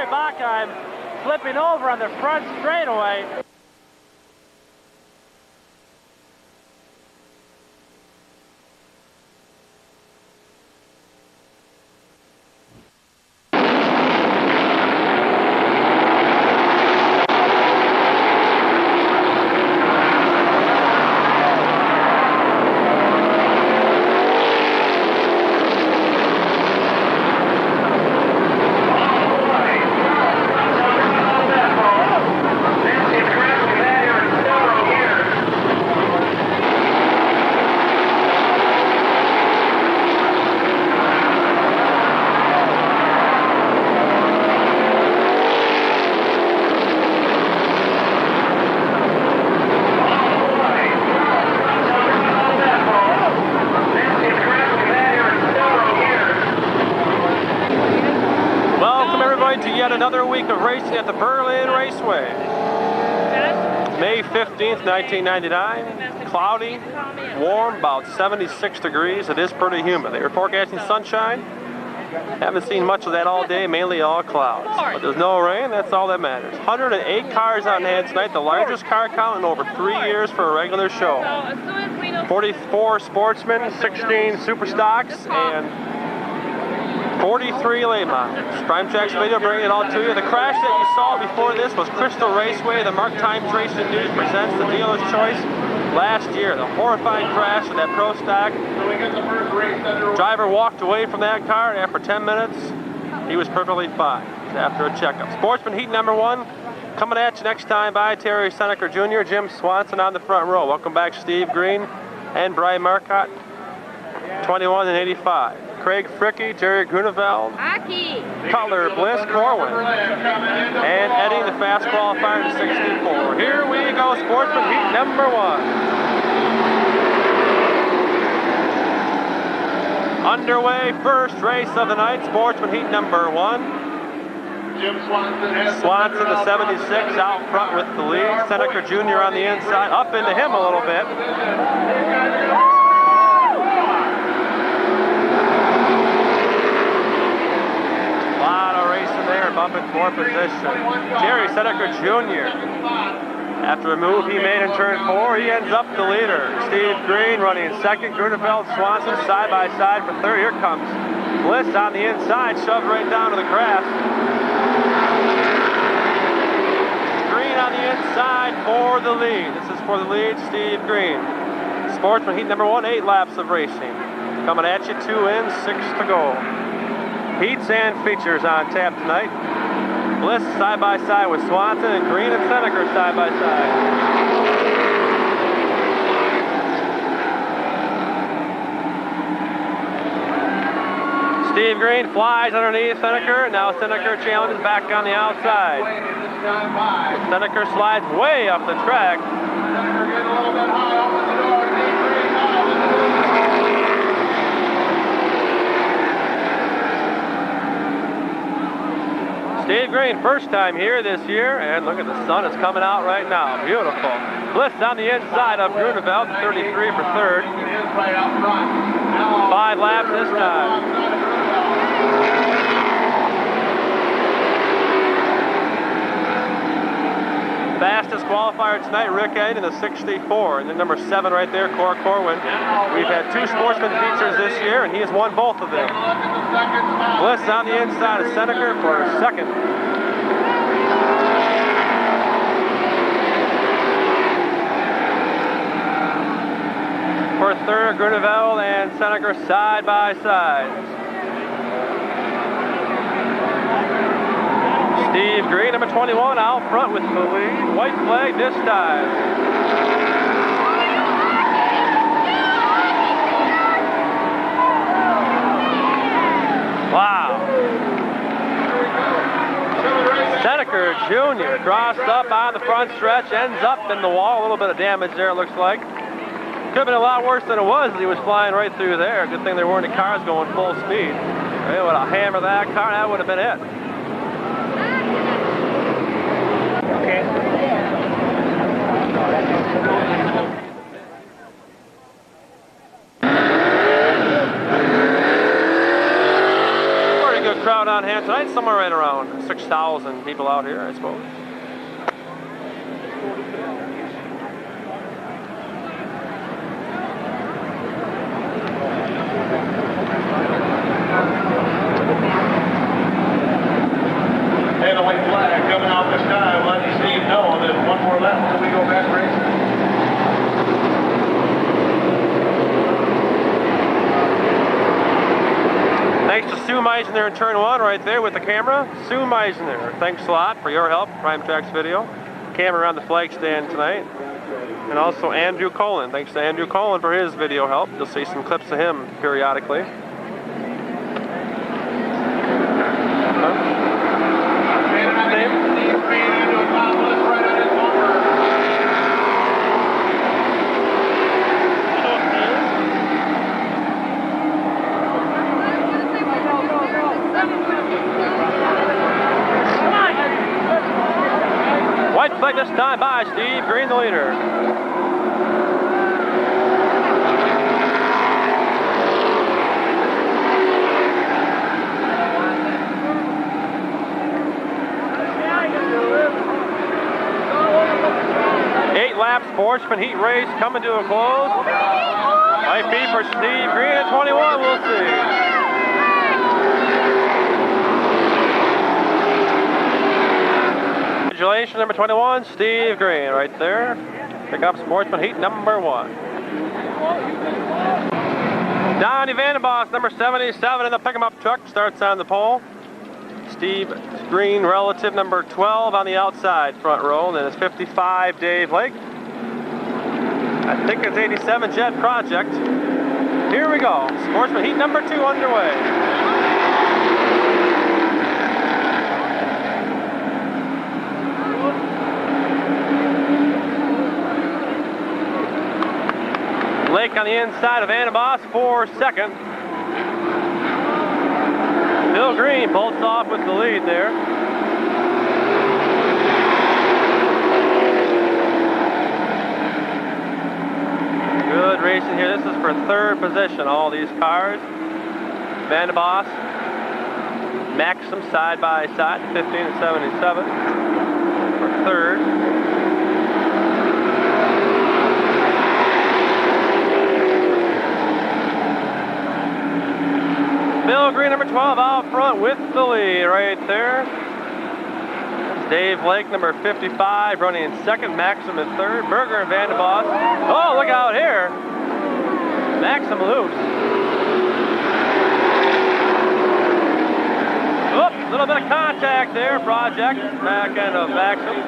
Jerry Bachheim flipping over on the front straightaway. To yet another week of racing at the Berlin Raceway. May 15th, 1999. Cloudy, warm, about 76 degrees. It is pretty humid. They were forecasting sunshine. Haven't seen much of that all day, mainly all clouds. But there's no rain, that's all that matters. 108 cars on hand tonight, the largest car count in over 3 years for a regular show. 44 Sportsmen, 16 Super Stocks, and 43 late models. Prime Track's video bringing it all to you. The crash that you saw before this was Crystal Raceway. The Mark Times Racing News presents the dealer's choice last year. The horrifying crash of that Pro Stock. Driver walked away from that car, and after 10 minutes, he was perfectly fine after a checkup. Sportsman Heat #1 coming at you next time by Terry Seneker Jr., Jim Swanson on the front row. Welcome back, Steve Green and Brian Marcotte, 21 and 85. Craig Fricke, Jerry Grunewald, Cutler, Bliss, Corwin, and Eddie, the fast qualifier in 64. Here we go, Sportsman Heat #1. Underway, first race of the night, Sportsman Heat #1. Jim Swanson, the 76, out front with the lead. Seneker Jr. on the inside, up into him a little bit. Up in fourth position. Jerry Seneker Jr. After a move he made in turn 4, he ends up the leader. Steve Green running in second. Grunewald, Swanson side by side for third. Here comes Bliss on the inside, shoved right down to the grass. Green on the inside for the lead. This is for the lead, Steve Green. Sportsman Heat #1, 8 laps of racing. Coming at you, 2 in, 6 to go. Heats and features on tap tonight. Bliss side by side with Swanson, and Green and Seneker side by side. Steve Green flies underneath Seneker. Now Seneker challenges back on the outside. Seneker slides way up the track. Seneker getting a little bit high, opens the door. Steve Green, first time here this year, and look at the sun is coming out right now. Beautiful. Bliss on the inside of Grunewald, 33 for third. 5 laps this time. Fastest qualifier tonight, Rick Ed in the 64, and then number 7 right there, Corwin. We've had 2 Sportsman features this year, and he has won both of them. Bliss on the inside of Seneker for second. For third, Grunewald and Seneker side by side. Steve Green, number 21, out front with the lead. White flag this time. Wow. Seneker Jr. crossed up on the front stretch, ends up in the wall. A little bit of damage there, it looks like. Could have been a lot worse than it was. He was flying right through there. Good thing there weren't any cars going full speed. They would have hammered that car, that would have been it. Okay. Pretty good crowd on hand time tonight, somewhere right around 6,000 people out here, I suppose. And a white flag coming off the sky, letting Steve know that one more lap until we go back racing. Thanks to Sue Meisner in turn 1 right there with the camera. Sue Meisner, thanks a lot for your help, Prime Tracks Video. Camera around the flag stand tonight. And also Andrew Cullen, thanks to Andrew Cullen for his video help. You'll see some clips of him periodically. White flag this time by Steve Green, the leader. Eight-lap Sportsman Heat race coming to a close. Might be for Steve Green at 21, we'll see. Congratulations, number 21, Steve Green, right there. Pick up Sportsman Heat number 1. Donnie Vandenbos, number 77 in the pick-em-up truck, starts on the pole. Steve Green, relative number 12 on the outside front row. And then it's 55, Dave Lake. I think it's 87 Jet Project. Here we go. Sportsman Heat number 2 underway. Lake on the inside of Vandenbos for second. Bill Green bolts off with the lead there. Good racing here. This is for third position, all these cars. Vandenbos, Maxim side by side, 15 and 77 for third. Bill Green, number 12, out front with the lead right there. Dave Lake, number 55, running in second. Maxim in third. Berger and Vandenbos. Oh, look out here. Maxim loose. Oops, a little bit of contact there. Project, back end of Maxim.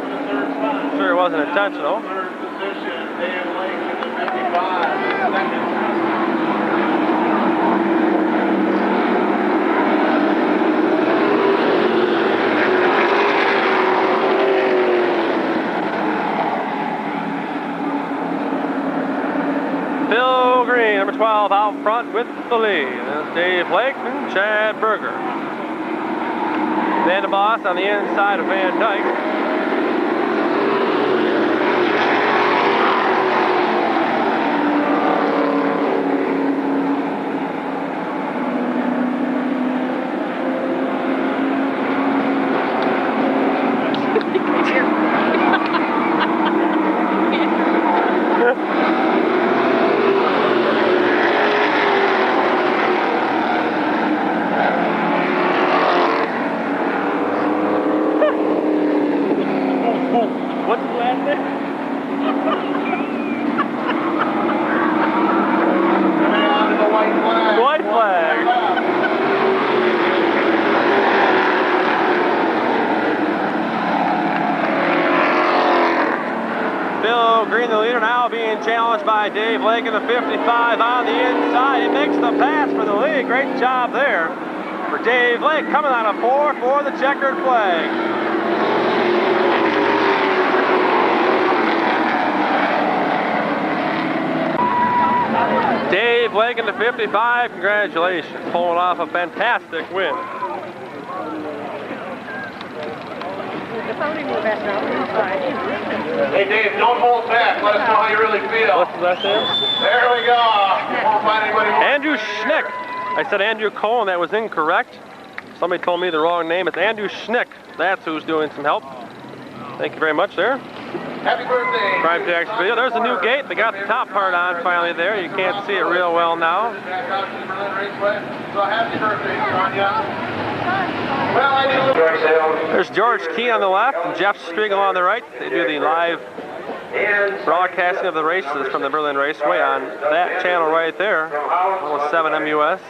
Sure it wasn't intentional. Third position, Dave Lake in the 55, second. Bill Green, number 12, out front with the lead. There's Dave Lake and Chad Berger. Vandenbos on the inside of Van Dyke. What's the last name? The white flag. White flag. Bill Green, the leader, now being challenged by Dave Lake in the 55 on the inside. He makes the pass for the lead. Great job there for Dave Lake, coming on a 4 for the checkered flag. Dave Lake in the 55, congratulations, pulling off a fantastic win. Hey Dave, don't hold back. Let us know how you really feel. What's the last name? There we go. Won't find anybody more. Andrew Schnick. I said Andrew Cohen, that was incorrect. Somebody told me the wrong name. It's Andrew Schnick. That's who's doing some help. Thank you very much there. Happy birthday. Prime Jack's video. There's a new gate. They got the top part on finally there. You can't see it real well now. So happy birthday, Sonia. Well, I do. There's George Keen on the left and Jeff Striegel on the right. They do the live broadcasting of the races from the Berlin Raceway on that channel right there, 7 MUS.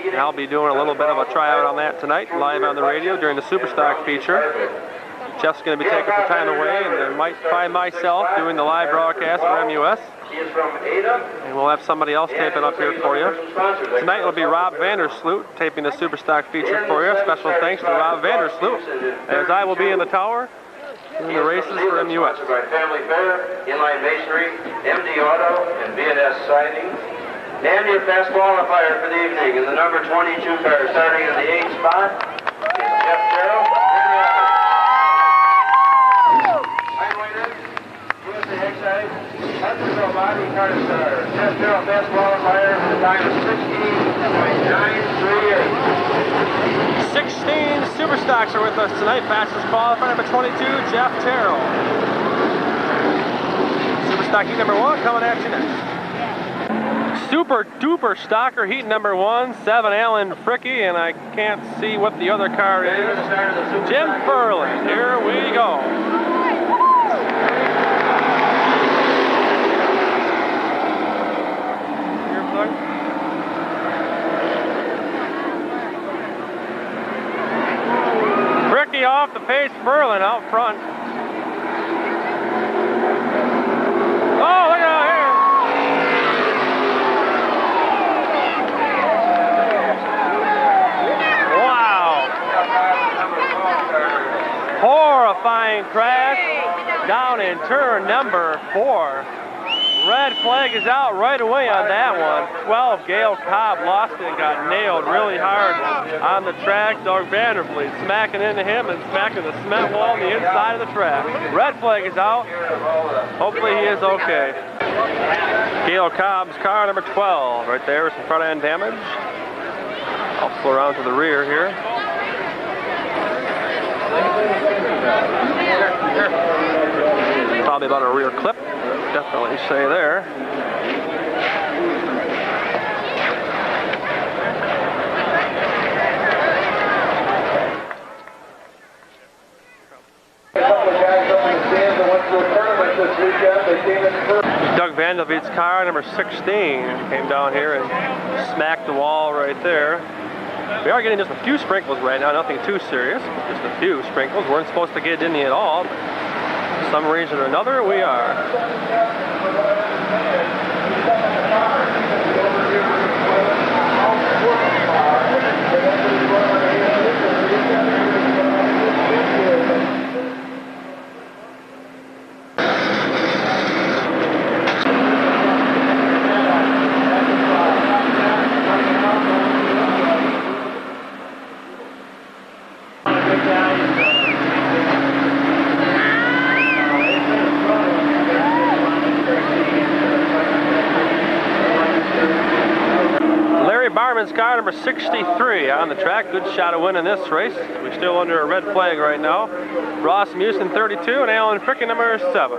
And I'll be doing a little bit of a tryout on that tonight, live on the radio during the Superstock feature. Jeff's going to be taking some time away, and I might find myself doing the live broadcast for MUS. And we'll have somebody else tape it up here for you. Tonight it'll be Rob Vandersloot taping the Superstock feature for you. Special thanks to Rob Vandersloot, as I will be in the tower doing the races for MUS. By Family Fair, Inline Masonry, MD Auto, and B&S Siding. And your fast qualifier for the evening in the number 22 car, starting in the 8th spot, is Jeff Terrell. Jeff Terrell, fast qualifier for the time of 16.938. 16 Superstocks are with us tonight. Fastest qualifier, number 22, Jeff Terrell. Superstock Heat number 1 coming at you next. Super duper stocker Heat number 1, 7 Alan Fricke, and I can't see what the other car is. Jim Furley. Here we go. Fricke off the pace, Furlan out front. Oh, look out here! Wow! Horrifying crash down in turn number 4. Red flag is out right away on that one. 12, Gail Cobb lost it and got nailed really hard on the track. Doug Vandervliet smacking into him and smacking the cement wall on the inside of the track. Red flag is out. Hopefully he is okay. Gail Cobb's car, number 12, right there with some front end damage. I'll pull around to the rear here. Probably about a rear clip. Definitely say there. Doug Vandervliet's car, number 16, came down here and smacked the wall right there. We are getting just a few sprinkles right now, nothing too serious, just a few sprinkles. Weren't supposed to get any at all, but for some reason or another, we are. Car number 63 on the track. Good shot of winning this race. We're still under a red flag right now. Ross Musin 32 and Alan Fricke number 7.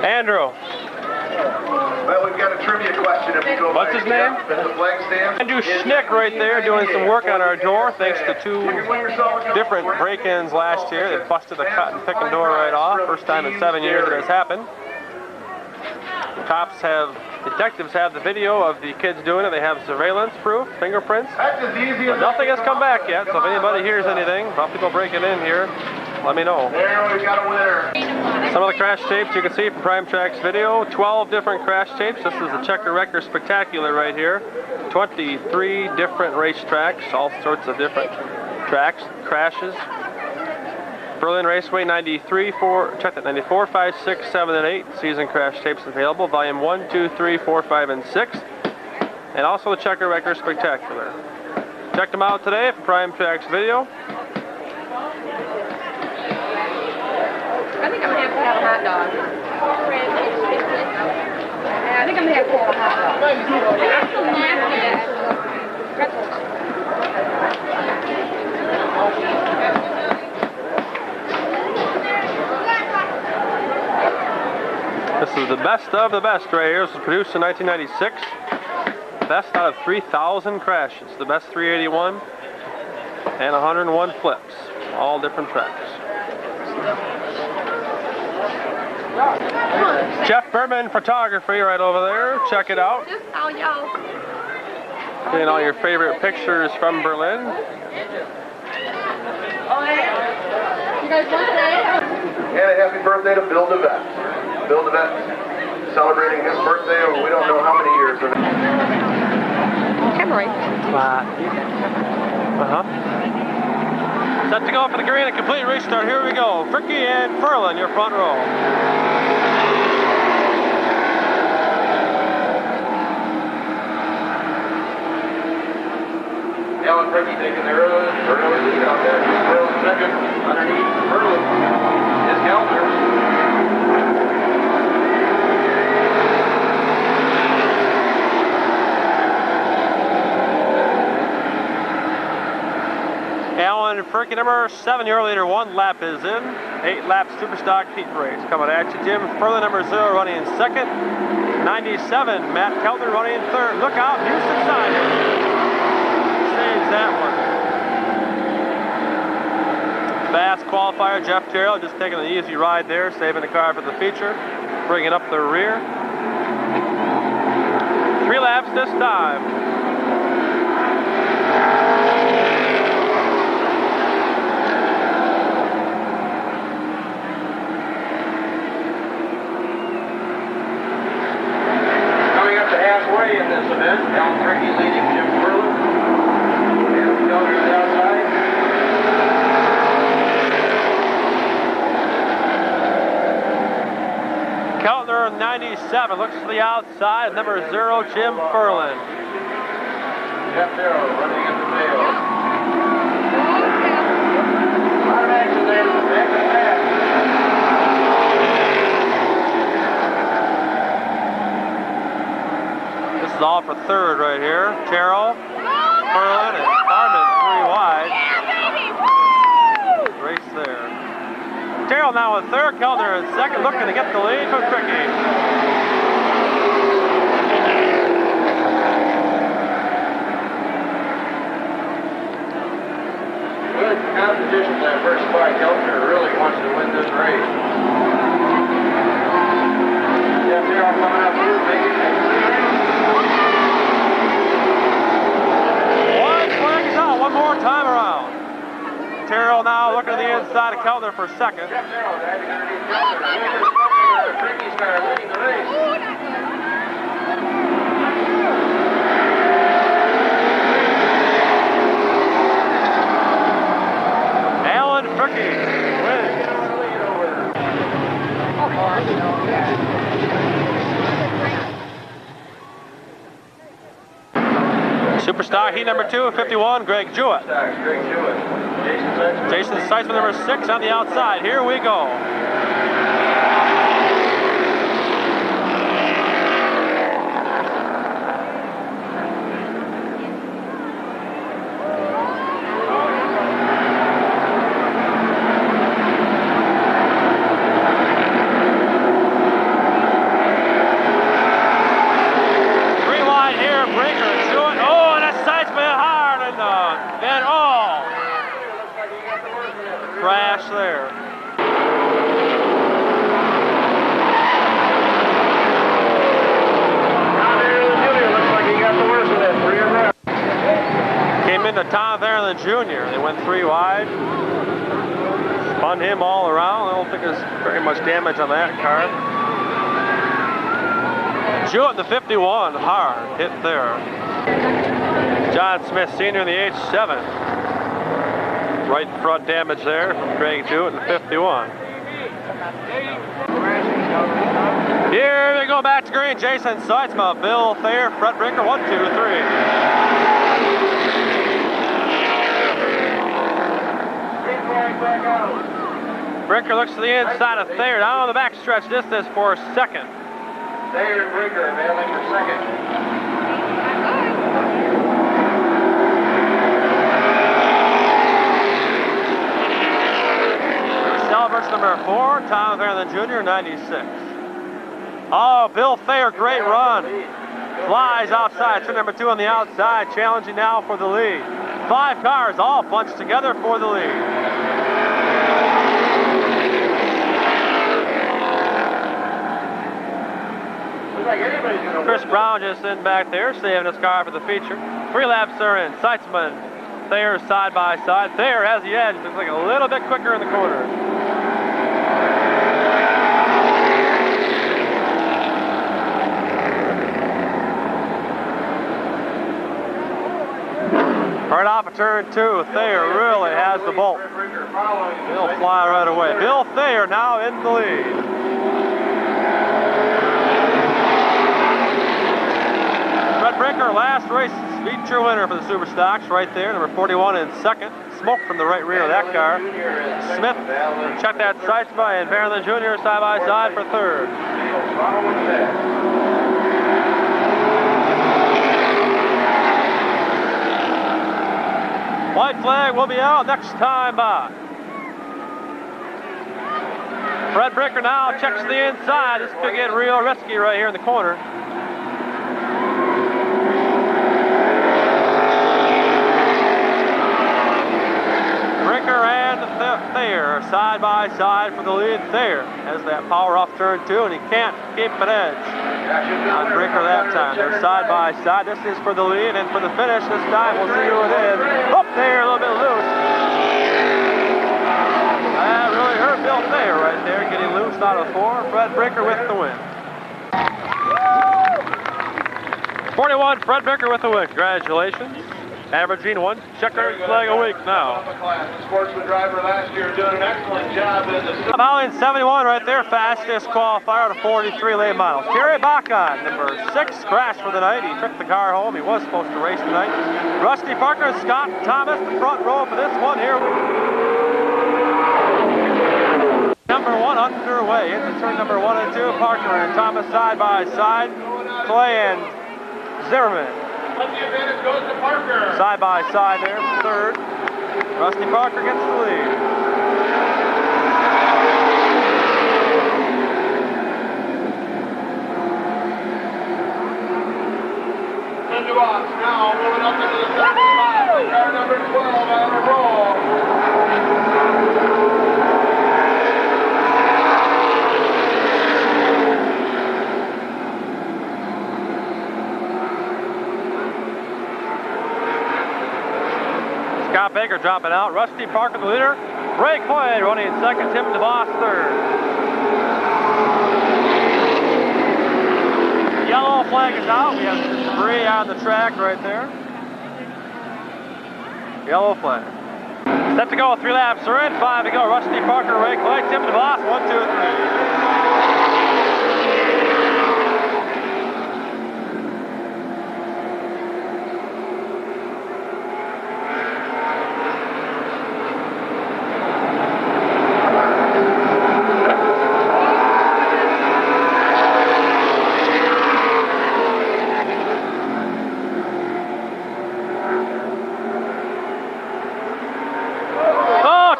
Andrew. Well, we've got a trivia question if you go What's his name? The flag stand. Andrew Schnick right there doing some work on our door thanks to 2 different break-ins last year. They busted the cut and picking door right off. First time in 7 years it has happened. Detectives have the video of the kids doing it. They have surveillance proof, fingerprints. That's as easy as But nothing has come back yet, so if anybody hears anything about people breaking in here, let me know. There, we've got a winner. Some of the crash tapes you can see from Prime Track's video. 12 different crash tapes. This is the Checker Wrecker Spectacular right here. 23 different racetracks, all sorts of different tracks, crashes. Berlin Raceway 93, 94, 5, 6, 7, and 8. Season crash tapes available. Volume 1, 2, 3, 4, 5, and 6. And also the Checker Wrecker Spectacular. Check them out today for Prime Track's video. I think I'm going to have to have a hot dog. Yeah, I think I'm going to have to have a hot dog. is the best of the best right here. This was produced in 1996. Best out of 3,000 crashes. The best 381 and 101 flips. All different tracks. Jeff Berman Photography right over there. Check it out. Just all y'all. Seeing all your favorite pictures from Berlin. You guys want that? And a happy birthday to Bill DeVette. Bill DeVette celebrating his birthday of we don't know how many years. Camera. Set to go for the green, a complete restart. Here we go. Fricky and Furlan, your front row. Alan Fricky taking the early lead out there. Furlan second underneath Furlan is Keltner. Alan Fricky, number 7, your leader. 1 lap is in. 8-lap Superstock Heat race. Coming at you, Jim Furlan, number 0, running in second. 97, Matt Keltner running in third. Look out, Houston Simon. Saves that one. Fast qualifier, Jeff Terrell, just taking an easy ride there, saving the car for the feature. Bringing up the rear. 3 laps this time. Halfway in this event, Alan Fricky leading Jim Furlan. And Keltner is outside. Keltner 97 looks to the outside. Number 0, Jim Furlan. Jeff Darrow running at the tail. A lot of action there in the back of the pack. This is all for third right here. Terrell, Furlan, and Carmen 3 wide. Race there. Terrell now in third, Keltner in second, looking to get the lead from Fricky. Good competition that first spot. Keltner really wants to win this race. Jeff Darrow coming up here, making it. One more time around. Terrell now looking to the inside of Keltner for second. Jeff Darrow driving underneath Keltner. Fricky's car leading the race. Alan Fricky wins. Superstock Heat number 2, 51, Greg Jewett. Greg Jewett. Jason Seitzman, number 6 on the outside. Here we go. Crash there. Came into Tom There the Jr. They went 3 wide. Spun him all around. I don't think there's very much damage on that car. Jewett in the 51, hard hit there. John Smith Sr. in the H7. Right front damage there from Greg Jewett in the 51. Here we go back to green. Jason Seitzman, Bill Thayer, Fred Brinker, 1, 2, 3. Brinker looks to the inside of Thayer, down on the back stretch. This is for second. Thayer and Brinker battling for second. Celebrates number 4, Tom There the Jr., 96. Oh, Bill Thayer, great run. Flies outside, turn number 2 on the outside, challenging now for the lead. 5 cars all bunched together for the lead. Chris Brown just in back there, saving his car for the feature. 3 laps are in. Seitzman, Thayer side by side. Thayer has the edge, looks like a little bit quicker in the corner. Right off of turn 2, Thayer really has the bolt. He'll fly right away. Bill Thayer now in the lead. Fred Brinker, last race feature winner for the Super Stocks, right there, number 41 in second. Smoke from the right rear of that car. Smith, check that Seitzman and Maryland Jr. side by side for third. White flag will be out next time by. Fred Brinker now checks the inside. This could get real risky right here in the corner. Thayer side by side for the lead. Thayer has that power off turn 2 and he can't keep an edge on Brinker that time. They're side by side. This is for the lead, and for the finish this time we'll see who it is. Up there, a little bit loose. That really hurt Bill Thayer right there, getting loose out of 4. Fred Brinker with the win. 41, Fred Brinker with the win. Congratulations. Averaging 1 checkered flag a week now. The Sportsman driver last year doing an excellent job in the... Holly in 71 right there, fastest qualifier to 43 late miles. Kerry Bacon, number 6, crashed for the night. He took the car home. He was supposed to race tonight. Rusty Parker and Scott Thomas, the front row for this one here. Number 1 underway into turn number 1 and 2. Parker and Thomas side by side. Clay and Zimmerman. But the advantage goes to Parker. Side by side there for third. Rusty Parker gets the lead. Box now moving up into the third spot. Car number 12 on a roll. Scott Baker dropping out. Rusty Parker the leader. Ray Coy running in second. Tim DeVos third. Yellow flag is out. We have debris on the track right there. Yellow flag. Set to go. 3 laps are in. 5 to go. Rusty Parker, Ray Coy, Tim DeVos. 1, 2, 3.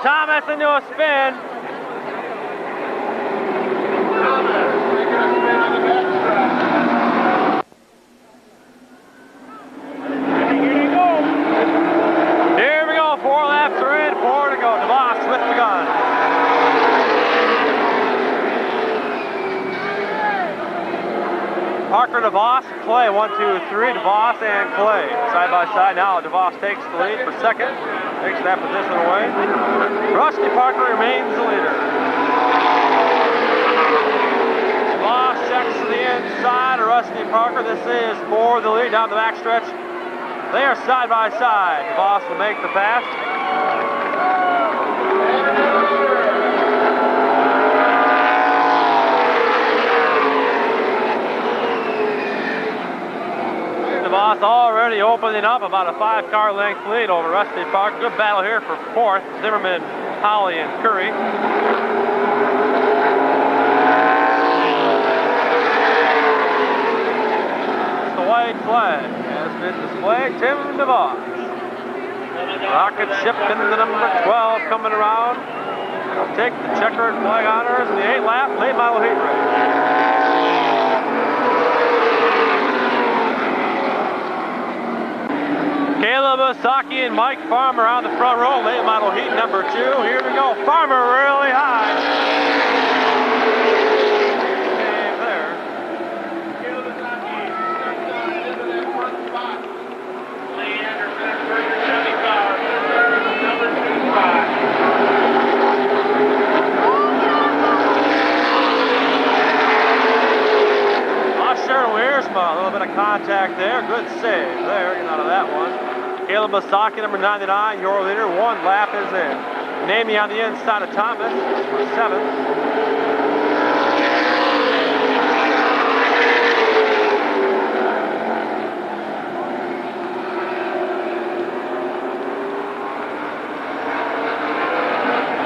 Thomas into a spin. Here we go. 4 laps are in. 4 to go. DeVos with the gun. Parker, DeVos, Clay. 1, 2, 3. DeVos and Clay side by side. Now DeVos takes the lead for second. Takes that position away. Rusty Parker remains the leader. DeVos checks to the inside of Rusty Parker. This is for the lead down the backstretch. They are side by side. DeVos will make the pass. DeVos already opening up about a 5-car length lead over Rusty Parker. Good battle here for 4th. Zimmerman, Holly, and Curry. The white flag has been displayed. Tim DeVos. Rocket ship into the number 12 coming around. He'll take the checkered flag honors in the 8-lap late model heat race. Caleb Osaki and Mike Farmer on the front row, late model heat number 2. Here we go. Farmer really high. Save there. Caleb Osaki into that front spot. Lee Anderson for your Chevy car. Number 2 spot. Usher Wiersma, a little bit of contact there. Good save there, get out of that one. Caleb Osaki, number 99, your leader. 1 lap is in. Namey on the inside of Thomas for 7th.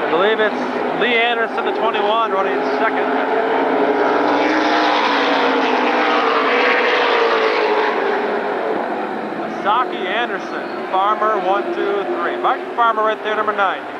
I believe it's Lee Anderson, the 21, running in 2nd. Osaki, Anderson, Farmer, 1, 2, 3. Mike Farmer right there, number 90.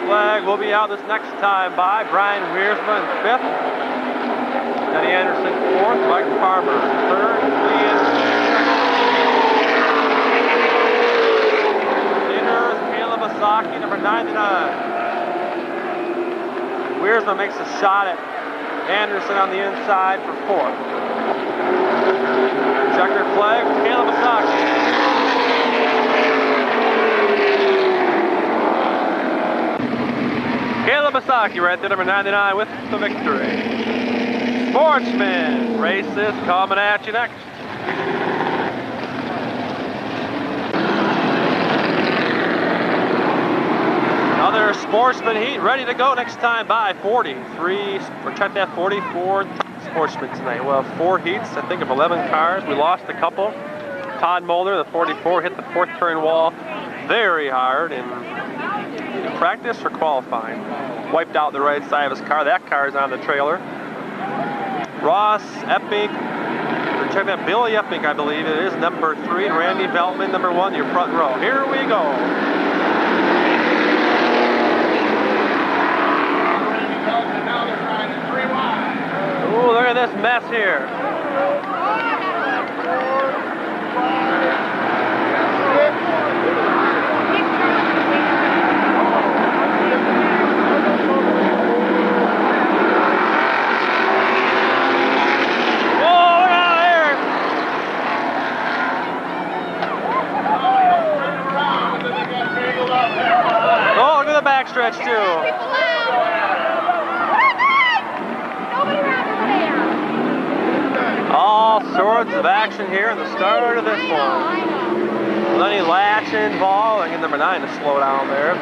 Flag will be out this next time by Brian Wiersma in 5th. Denny Anderson 4th. Mike Farmer 3rd. Lee Anderson 2nd. Leader is Caleb Osaki, number 99. Wiersma makes a shot at Anderson on the inside for 4th. Checkered flag for Caleb Osaki. Caleb Osaki right there, number 99 with the victory. Sportsman races coming at you next. Another Sportsman Heat ready to go next time by 43, or check that 44 Sportsman tonight. We'll have 4 heats, I think of 11 cars. We lost a couple. Todd Mulder, the 44, hit the 4th turn wall very hard in practice or qualifying. Wiped out the right side of his car. That car is on the trailer. Ross Epping, or check that, Billy Epping, I believe it is, number 3, and Randy Veltman, number 1, your front row. Here we go. Now they're trying to 3 wide. Ooh, look at this mess here. Backstretch too. All sorts of action here in the start of this one. Lenny Latch involved. I get number 9 to slow down there.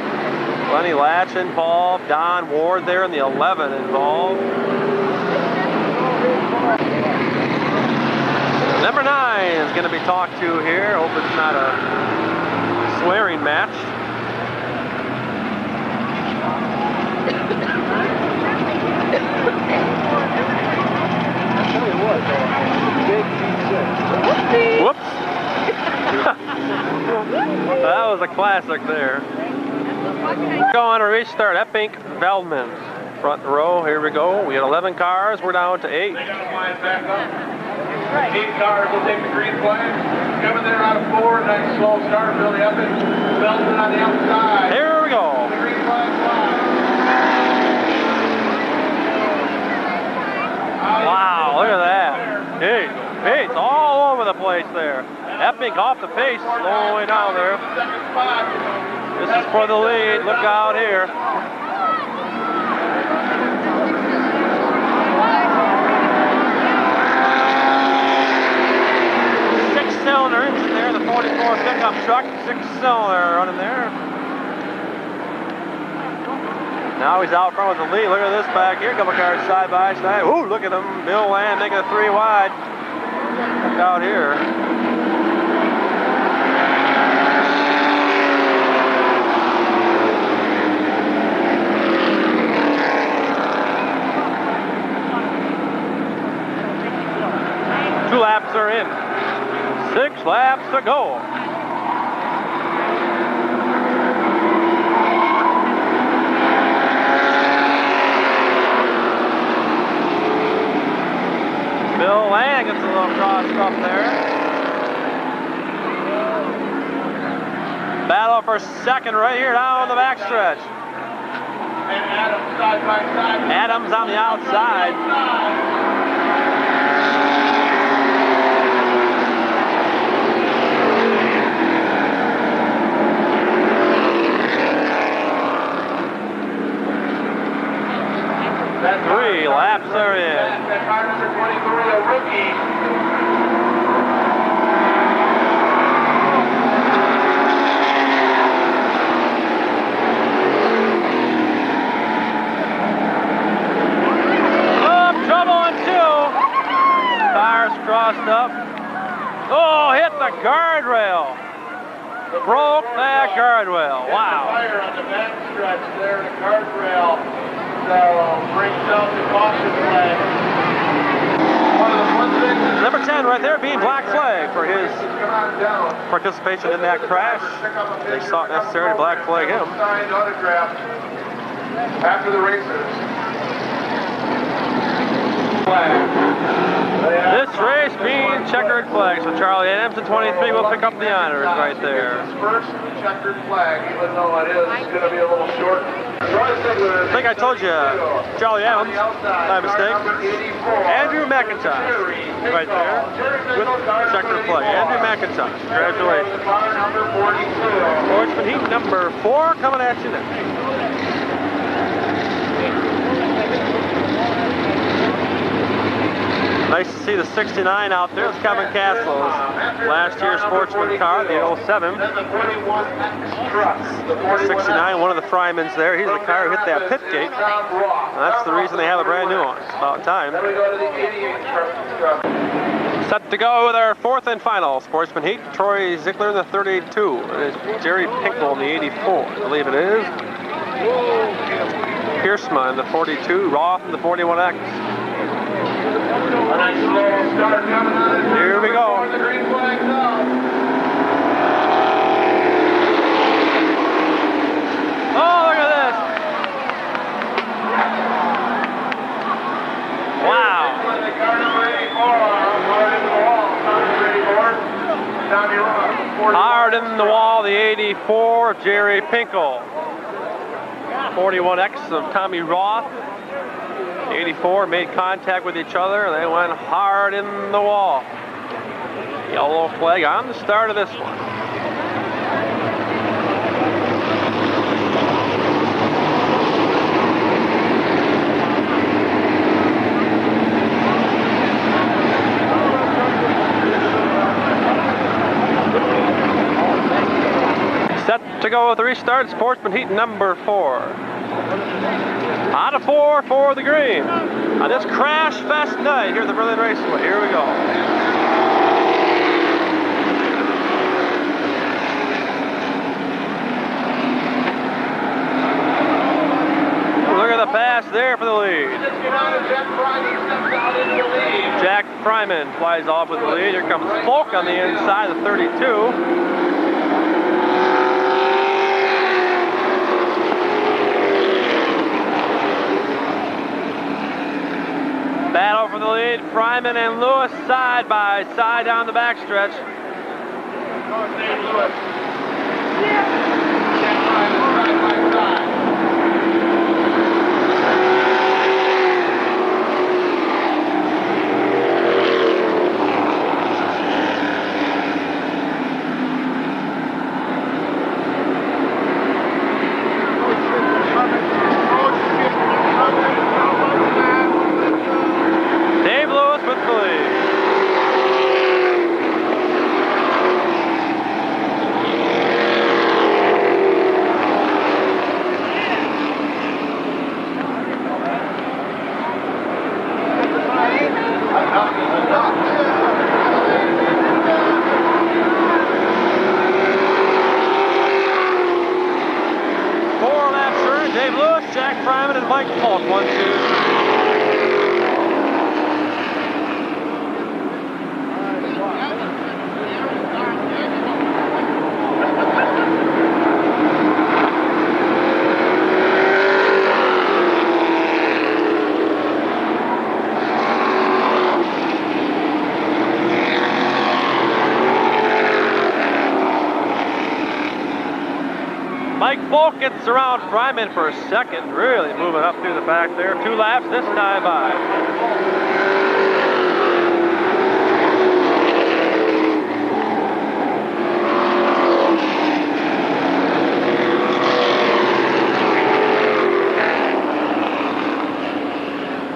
Lenny Latch involved. Don Ward there in the 11 involved. Number 9 is going to be talked to here. Hope it's not a swearing match. Whoops. That was a classic there. Go on a restart. Epping, Veldman, front row. Here we go. We had 11 cars. We're down to 8. They got to line back up. 8 cars will take the green flag. Coming there out of 4. Nice slow start. Billy Epping. Veldman on the outside. Here we go. The green flag flies. Wow, look at that. Hey, pace all over the place there. Epping off the pace, slowing down there. This is for the lead. Look out here. 6-cylinder engine there, the 40 pickup truck, 6-cylinder running there. Now he's out front with the lead. Look at this back here. A couple cars side by side. Ooh, look at him. Bill Lamb making a 3 wide. Look out here. Two laps are in. 6 laps to go. Bill Lang gets a little crossed up there. Battle for second right here now on the backstretch. And Adams side by side. Adams on the outside. That's 3 laps are in. That's car number 23, a rookie. Oh, trouble in 2. Tires crossed up. Oh, hit the guardrail. Broke that guardrail. Wow. Fire on the back stretch there, the guardrail. So brings out the caution flag. Number 10 right there being black flag for his participation in that crash. They saw it necessary to black flag him. Signed autograph after the races. This race being checkered flag, so Charlie Adams at 23 will pick up the honors right there. His first checkered flag, even though it is going to be a little short. I think I told you, Charlie Adams, my mistake. Andrew McIntosh, right there, with checkered flag. Andrew McIntosh, congratulations. Sportsman Heat number 4 coming at you next. Nice to see the 69 out there. It's Kevin Castle's last year's Sportsman car, the 07. 69, one of the Frymans there. He's the car who hit that pit gate. That's the reason they have a brand new one. It's about time. Set to go with our 4th and final Sportsman Heat. Troy Ziegler in the 32. And it's Jerry Pinkle in the 84, I believe it is. Piersma in the 42. Roth in the 41X. Here we go. The green flag's up. Oh, look at this. Wow. Car number 84. Hard in the wall, the 84 of Jerry Pinkle. 41X of Tommy Roth. 84 made contact with each other and they went hard in the wall. Yellow flag on the start of this one. Set to go with the restart, Sportsman Heat number 4. Out of 4 for the green. On this crash fest night here at the Berlin Raceway. Here we go. Look at the pass there for the lead. Jack Fryman flies off with the lead. Here comes Folk on the inside of the 32. Battle for the lead, Fryman and Lewis side by side down the backstretch. Jack Fryman and Mike Polk, 1, 2. Mike Polk gets around Fryman for a second, really moving up through the back there. 2 laps this time by.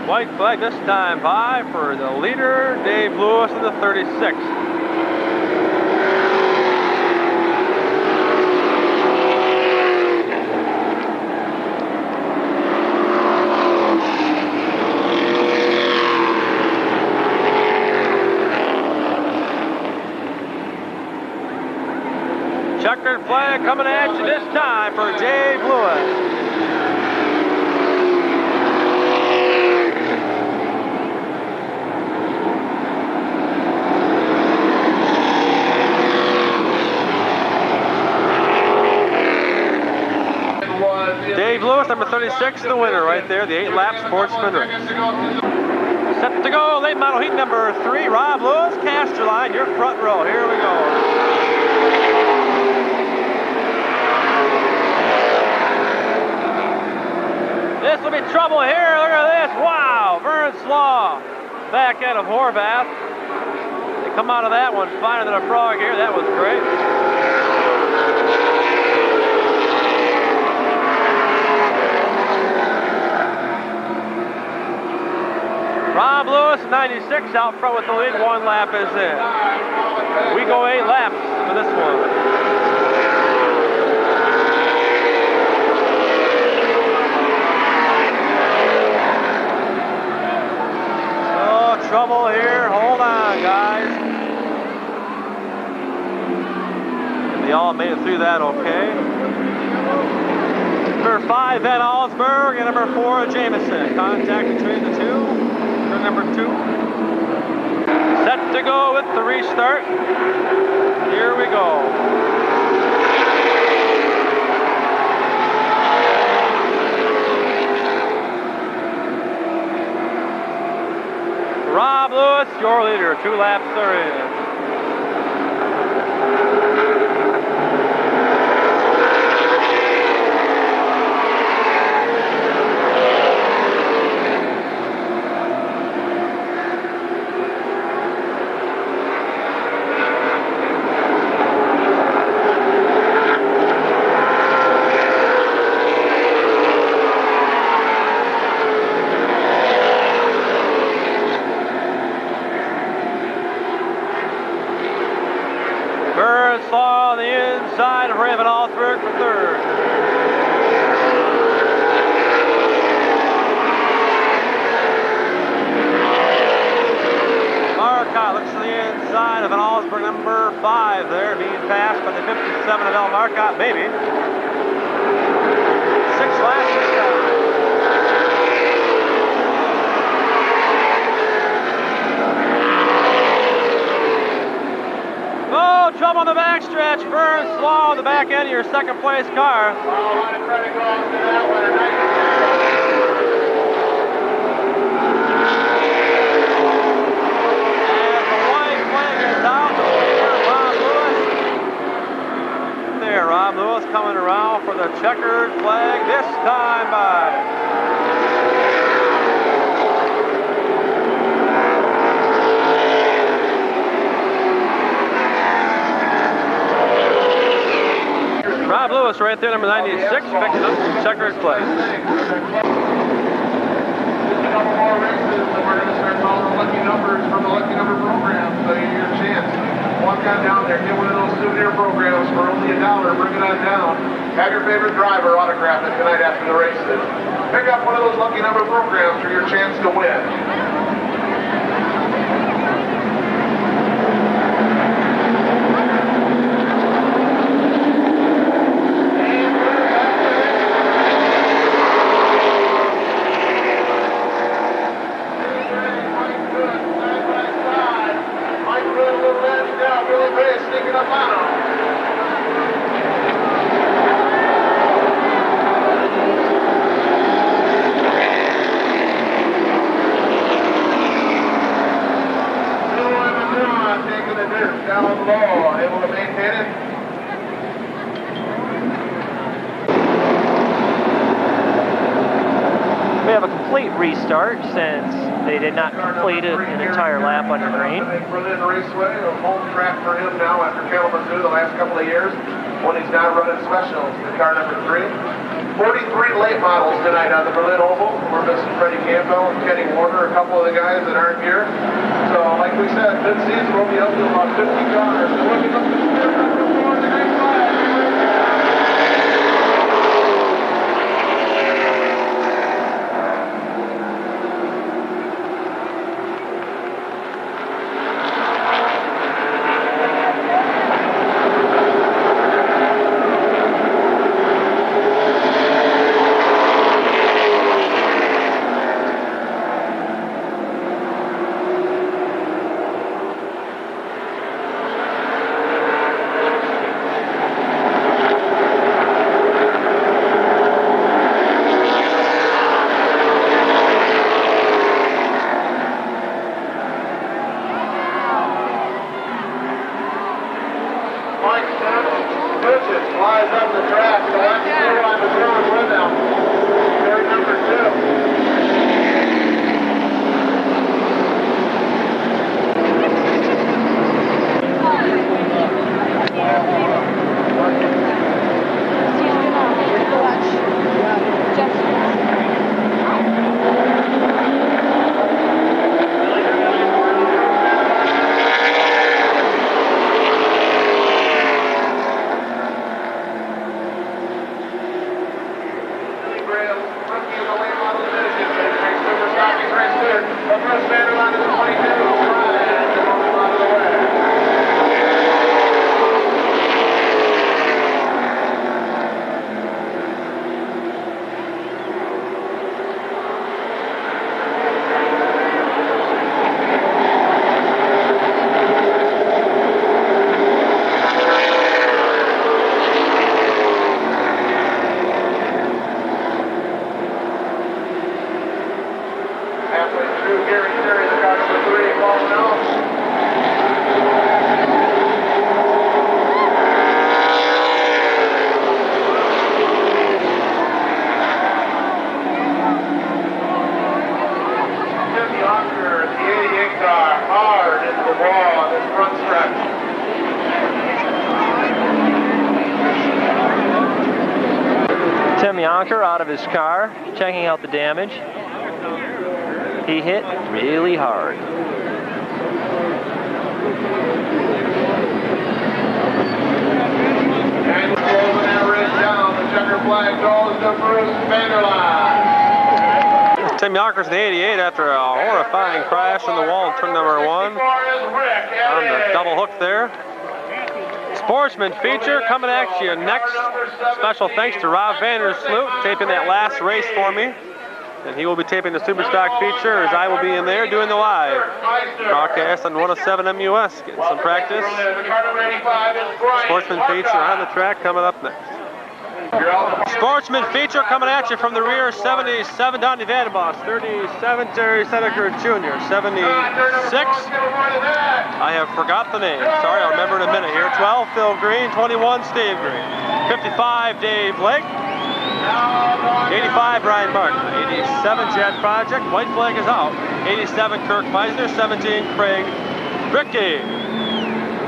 White flag this time by for the leader, Dave Lewis in the 36. Checkered flag coming at you this time for Dave Lewis. Dave Lewis, number 36, the winner right there, the 8-lap Sportsman race. Set to go, late model heat number 3, Rob Lewis, caster line, your front row. Here we go. This will be trouble here. Look at this. Wow. Vern Slaw back end of Horvath. They come out of that one finer than a frog here. That was great. Rob Lewis, 96, out front with the lead. 1 lap is in. We go 8 laps for this one. Trouble here. Hold on, guys. And they all made it through that okay. Number 5, Van Allsburg, and number 4, Jameson. Contact between the two. Turn number 2. Set to go with the restart. Here we go. Rob Lewis, your leader. 2 laps are in. Slaw on the inside of Raven Allsburg for 3rd. Marcotte looks to the inside of Van Allsburg, number 5 there, being passed by the 57 of L. Marcotte, maybe. 6 laps this time. Oh, trouble on the backstretch. Vern Slaw on the back end of your 2nd place car. Oh, a lot of credit goes to that one. And the white flag is out. The leader, Rob Lewis. There, Rob Lewis coming around for the checkered flag this time by. Rob Lewis right there, number 96, picking up some checkered flag. Just a couple more races, and we're going to start calling the lucky numbers from the lucky number program, so you get your chance. Walk on down there, get one of those souvenir programs for only $1, bring it on down. Have your favorite driver autograph it tonight after the races. Pick up one of those lucky number programs for your chance to win. low, able to maintain it. We have a complete restart since they did not complete an entire lap on the green. Berlin Raceway, a home track for him now after Kalamazoo the last couple of years when he's not running specials. The car number 3. 43 late models tonight on the Berlin Oval. We're missing Freddie Campbell and Kenny Warner, a couple of the guys that aren't here. So, like we said, mid-season we'll be up to about 50 cars. So looking up to the green flag. Flies up the track, so that's the line was going with them. They're number 2. Tim Yonker out of his car, checking out the damage. He hit really hard. And closing that red down, the checker flag goes to Bruce Vanderline. Tim Yonker's in the 88 after a horrifying crash in the wall in turn number 1. On the double hook there. Sportsman Feature coming at you next. Special thanks to Rob Vandersloot taping that last race for me. And he will be taping the Superstock Feature as I will be in there doing the live broadcast on 107 MUS, getting some practice. Sportsman Feature on the track coming up next. Sportsman Feature coming at you from the rear, 77 Donnie Vandenboss, 37 Terry Seneker Jr., 76. I have forgot the name. Sorry, I'll remember in a minute here. 12 Phil Green, 21 Steve Green, 55 Dave Blake, 85 Brian Martin, 87 Chad Project, white flag is out, 87 Kirk Meisner, 17 Craig Ricky,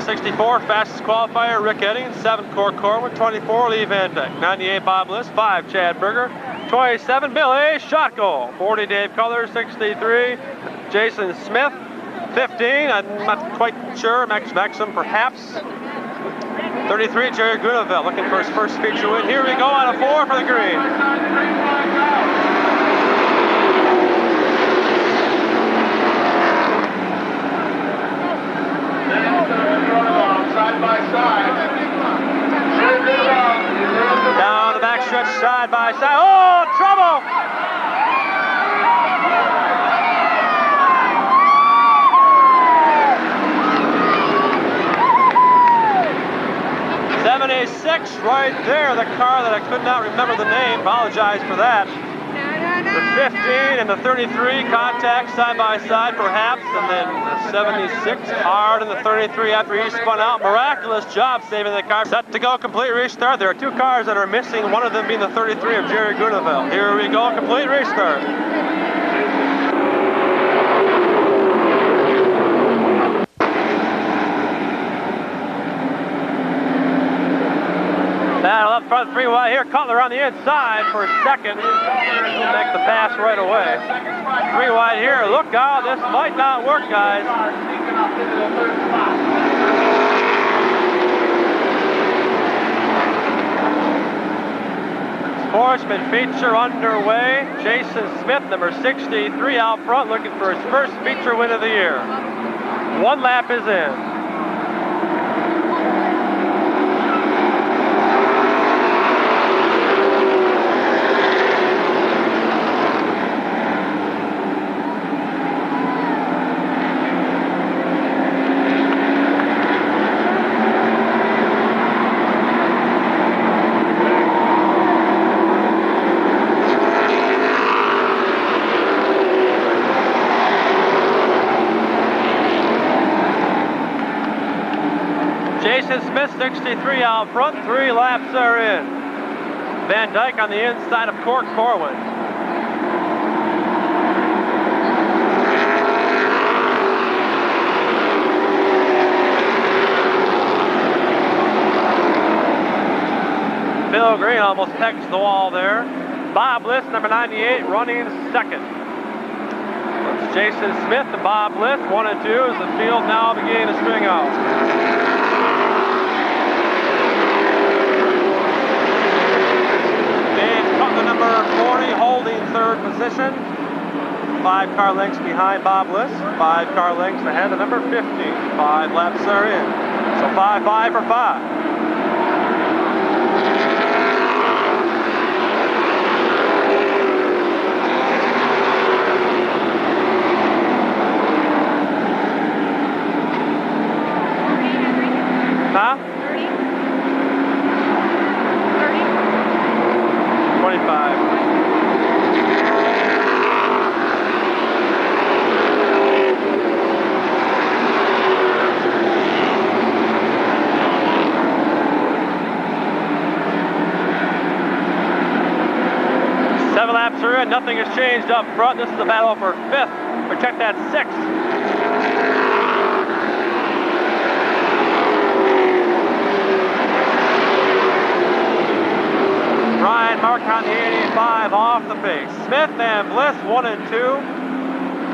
64 fastest qualifier Rick Eddings, 7 Cor Corwin, 24 Lee Van Dyke, 98 Bob List, 5 Chad Berger, 27 Billy Schotko, 40 Dave Culler, 63 Jason Smith, 15 I'm not quite sure, Max Maxim perhaps, 33 Jerry Grunewald looking for his first feature win. Here we go on a 4 for the green. Side by side. Down the backstretch, side by side. Oh, trouble! '76 right there, the car that I could not remember the name. Apologize for that. The 15 and the 33 contact side by side perhaps, and then the 76 hard in the 33 after he spun out. Miraculous job saving the car. Set to go, complete restart. There are two cars that are missing, one of them being the 33 of Jerry Grunewald. Here we go, complete restart. Battle up front, 3 wide here. Cutler on the inside for second. He'll make the pass right away. 3 wide here. Look out, this might not work, guys. Sportsman feature underway. Jason Smith, number 63, out front, looking for his first feature win of the year. 1 lap is in. Jason Smith, 63 out front, 3 laps are in. Van Dyke on the inside of Cork Corwin. Bill Green almost pegs the wall there. Bob List, number 98, running second. It's Jason Smith and Bob List, 1 and 2, as the field now beginning to string out. Number 40 holding third position. 5 car lengths behind Bob List. 5 car lengths ahead of number 50. 5 laps are in. So 5-5 for 5. Huh? 30. 25. Seven laps are in, nothing has changed up front. This is the battle for 5th. Protect that 6th. Ryan Mark on the 85 off the pace. Smith and Bliss 1 and 2.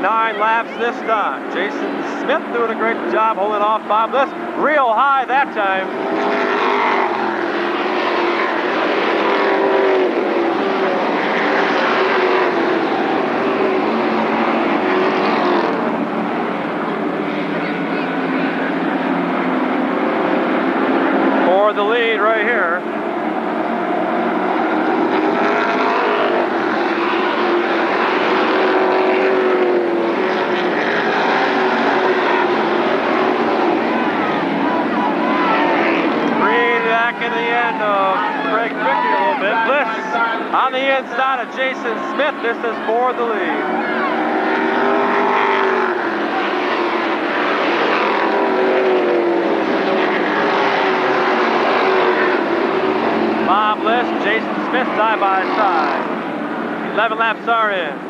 9 laps this time. Jason Smith doing a great job holding off Bob Bliss. Real high that time. For the lead right here. In the end of Craig Ricky a little bit. Bliss on the inside of Jason Smith. This is for the lead. Bob Bliss, Jason Smith side by side. 11 laps are in.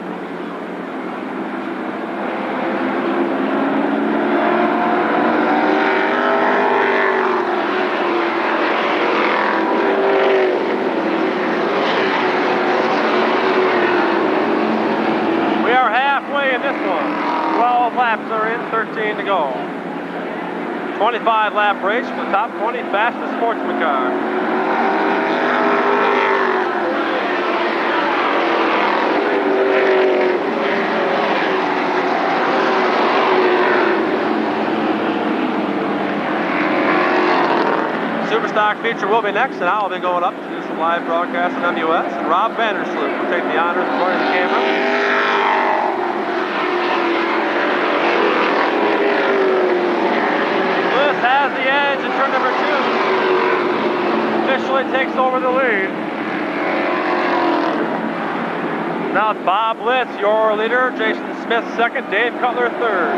In this one, 12 laps are in, 13 to go. 25 lap race for the top 20 fastest sportsman car. Superstock feature will be next, and I'll be going up to do some live broadcast on MUS, and Rob Vandersloot will take the honors of running the camera. Has the edge in turn number 2. Officially takes over the lead. Now it's Bob Litz, your leader. Jason Smith second. Dave Cutler third.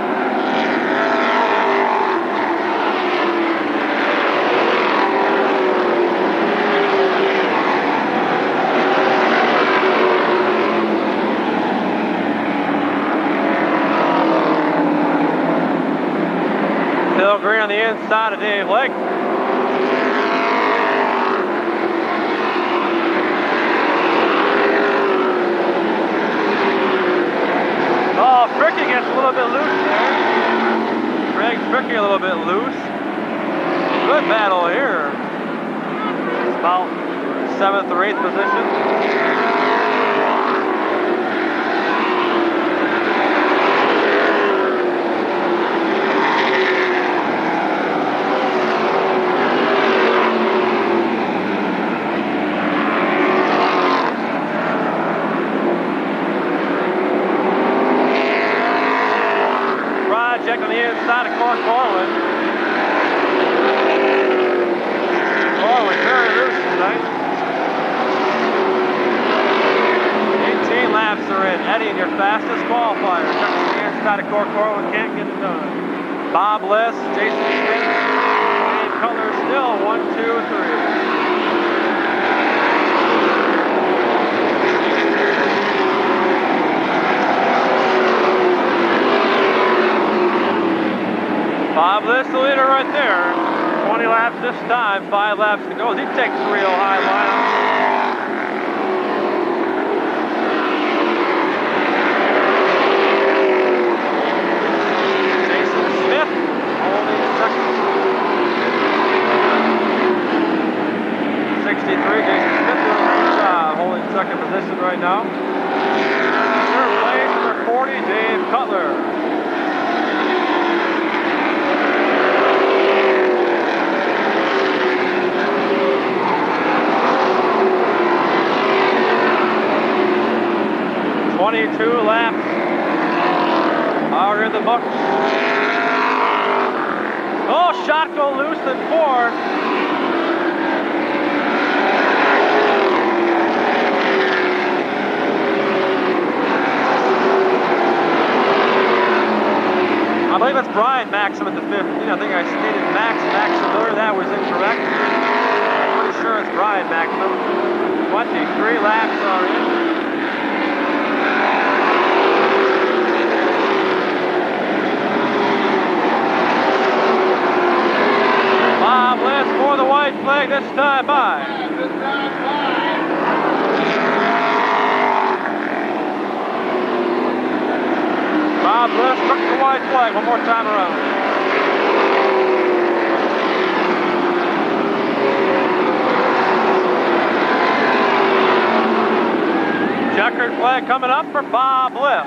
Phil Green on the inside of Dave Lake. Oh, Fricky gets a little bit loose there. Greg Fricky a little bit loose. Good battle here. It's about 7th or 8th position. Project on the inside of Corwin. Corwin very loose tonight. 18 laps are in. Eddie, your fastest qualifier. Check on the inside of Corwin, can't get it done. Bob Liss, Jason Smith, Dave Cutler still 1, 2, 3. Bob Liss, the leader right there. 20 laps this time, 5 laps to go. He takes the real high line. Jason Smith holding second. 63, Jason Smith doing a great job holding second position right now. Third place, number 40, Dave Cutler. Two laps are in the book. Oh, shot go loose in 4. I believe it's Brian Maxim at the 15. I think I stated Maxim earlier. That was incorrect. I'm pretty sure it's Brian Maxim. 23 laps are in. Bob Liss for the white flag, this time by. Bob Liss took the white flag one more time around. Checkered flag coming up for Bob Liss.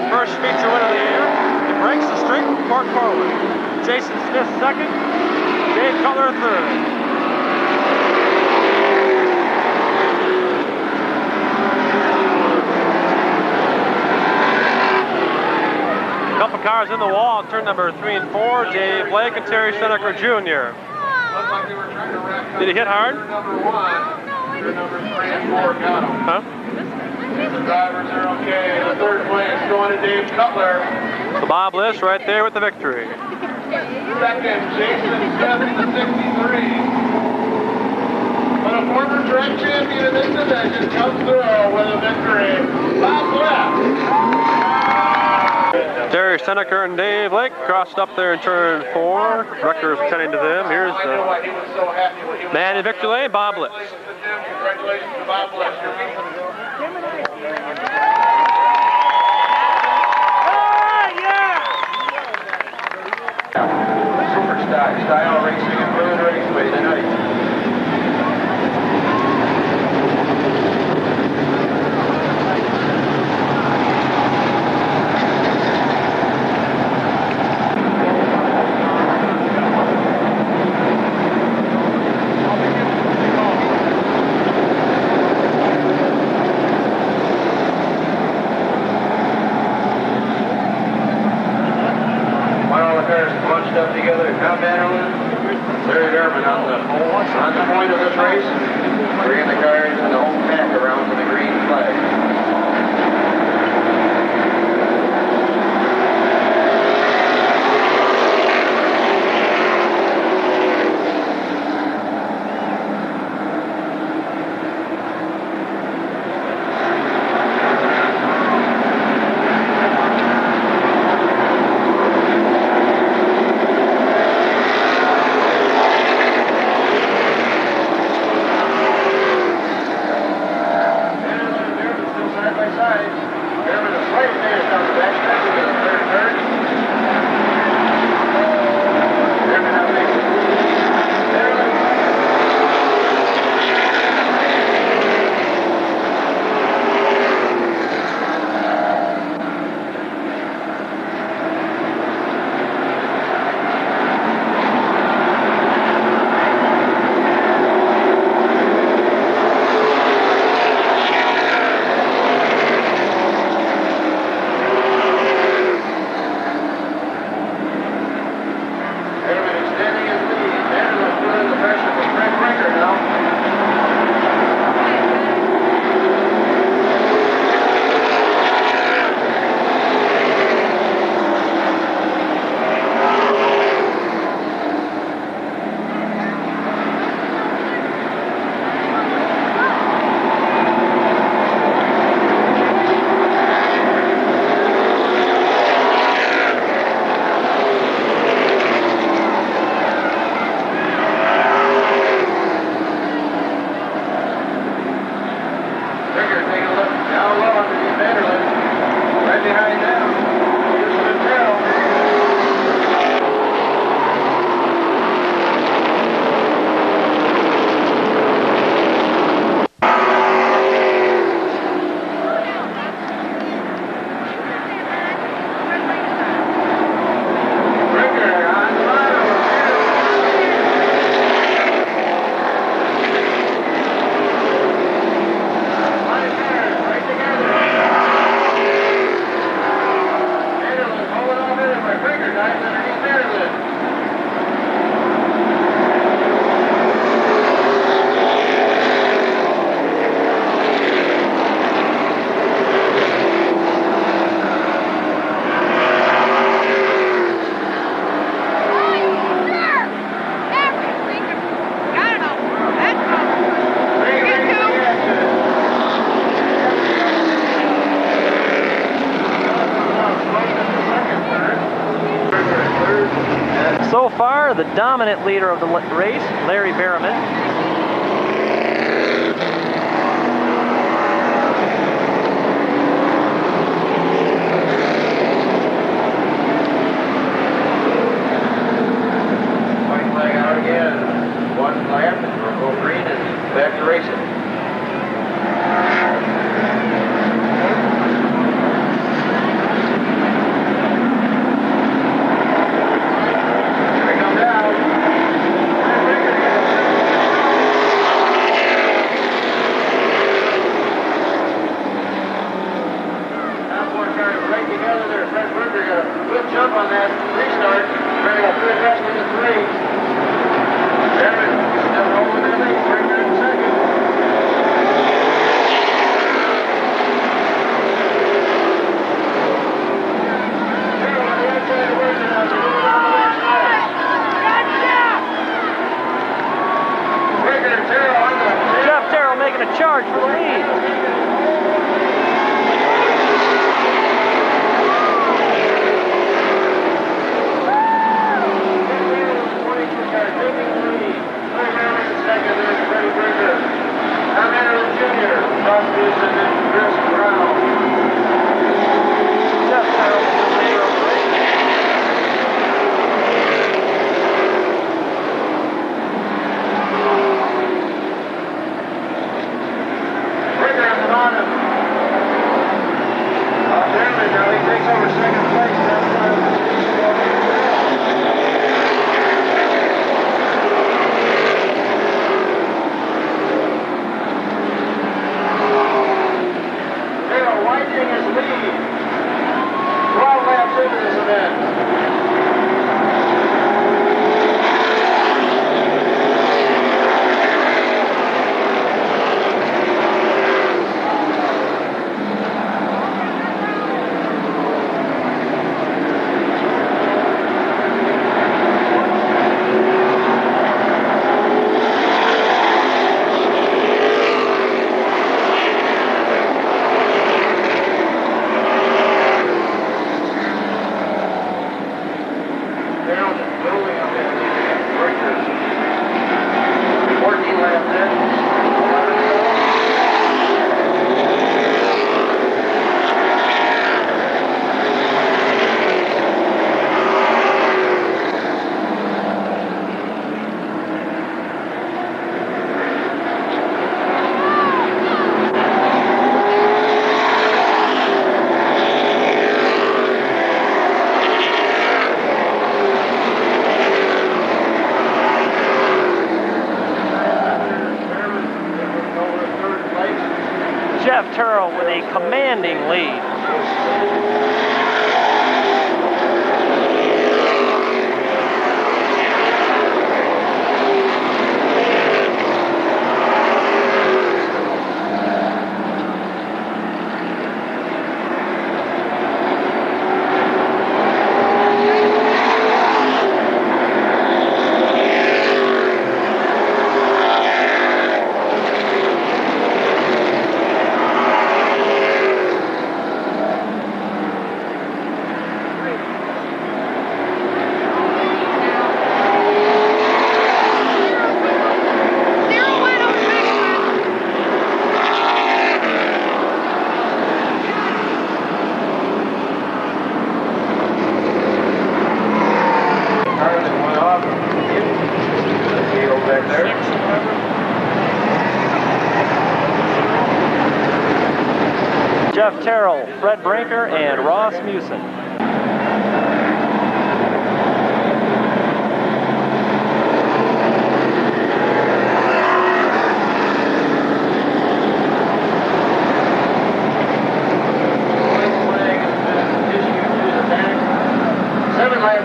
First feature win of the year. He breaks the streak from Corwin. Jason Smith second. Dave Cutler third. Couple cars in the wall, turn number 3 and 4, Dave Blake and Terry Seneca Jr. Did he hit hard? Number 1, your number 3 and 4 got him. Huh? The drivers are okay. The third place going to Dave Cutler. So Bob Liss right there with the victory. Second, Jason Smith, the 63. But a former track champion in this division comes through with a victory. Bob Liss. Terry Seneca and Dave Lake crossed up there in turn 4. Directors attending to them. Here's the man in victory lane, Bob Liss. Congratulations to Bob Liss. Style racing and road raceway tonight. Up together, combat on Larry Garvin on the point of this race, bringing the cars and the whole pack around to the green flag. behind them. Houston Hill. So far, the dominant leader of the race, Larry Berriman. White flag out again. One lap and we'll go green and back to racing. Jump on that restart. Very good. Good fast in the three. Berriman still holding that lead. Breaker in second. Terrell on the outside of Worthing now. They're moving on the backside. Breaker and Terrell on the Jeff Terrell making a charge for the lead. Jeff Terrell with a commanding lead. Fred Brinker and Ross Musin.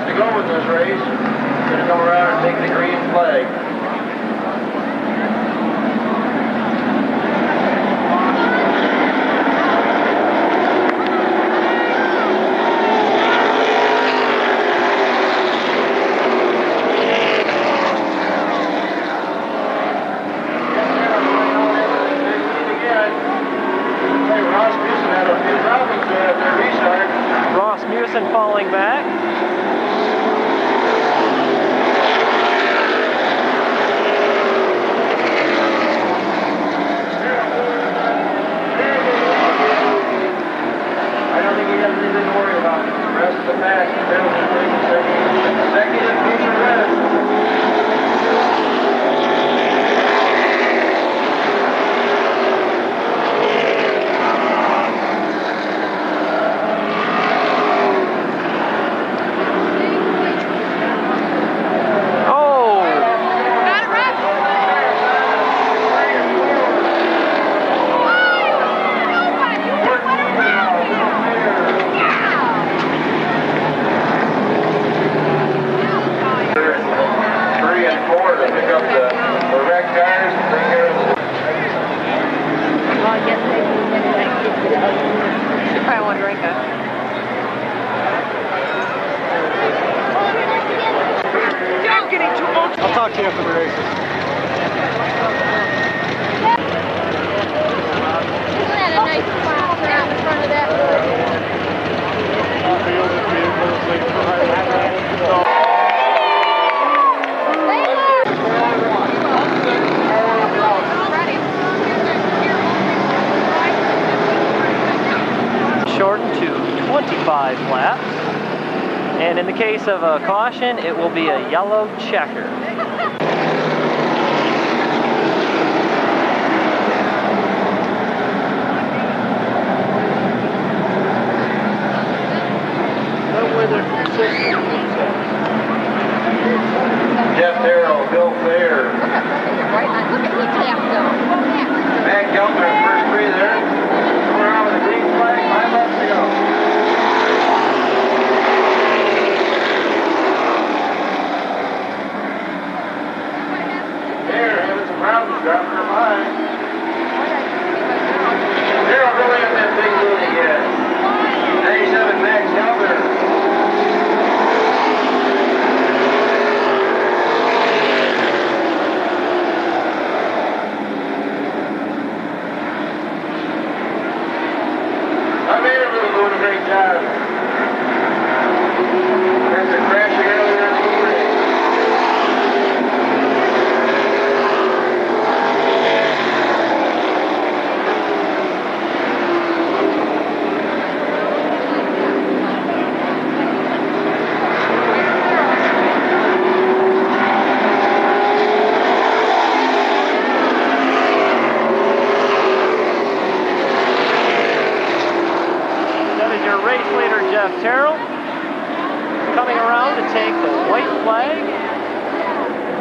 To go with this race, going to come around and take the green flag. Ross Musin had a few problems there at the restart. Ross Musin falling back. I'll talk to you after the race. Isn't that a nice spot out in front of that? Shortened to 25 laps. And in the case of a caution, it will be a yellow checker. Jeff Darrell, Bill Fair. Look at his left though. Matt Geltner, first three there. Come around with a green flag, 5 laps to go. There, having some problems, dropping her line. Darrell really got that big lead again. 97, Max Geltner. Great job. There's a crash earlier in the race. Jeff Terrell coming around to take the white flag.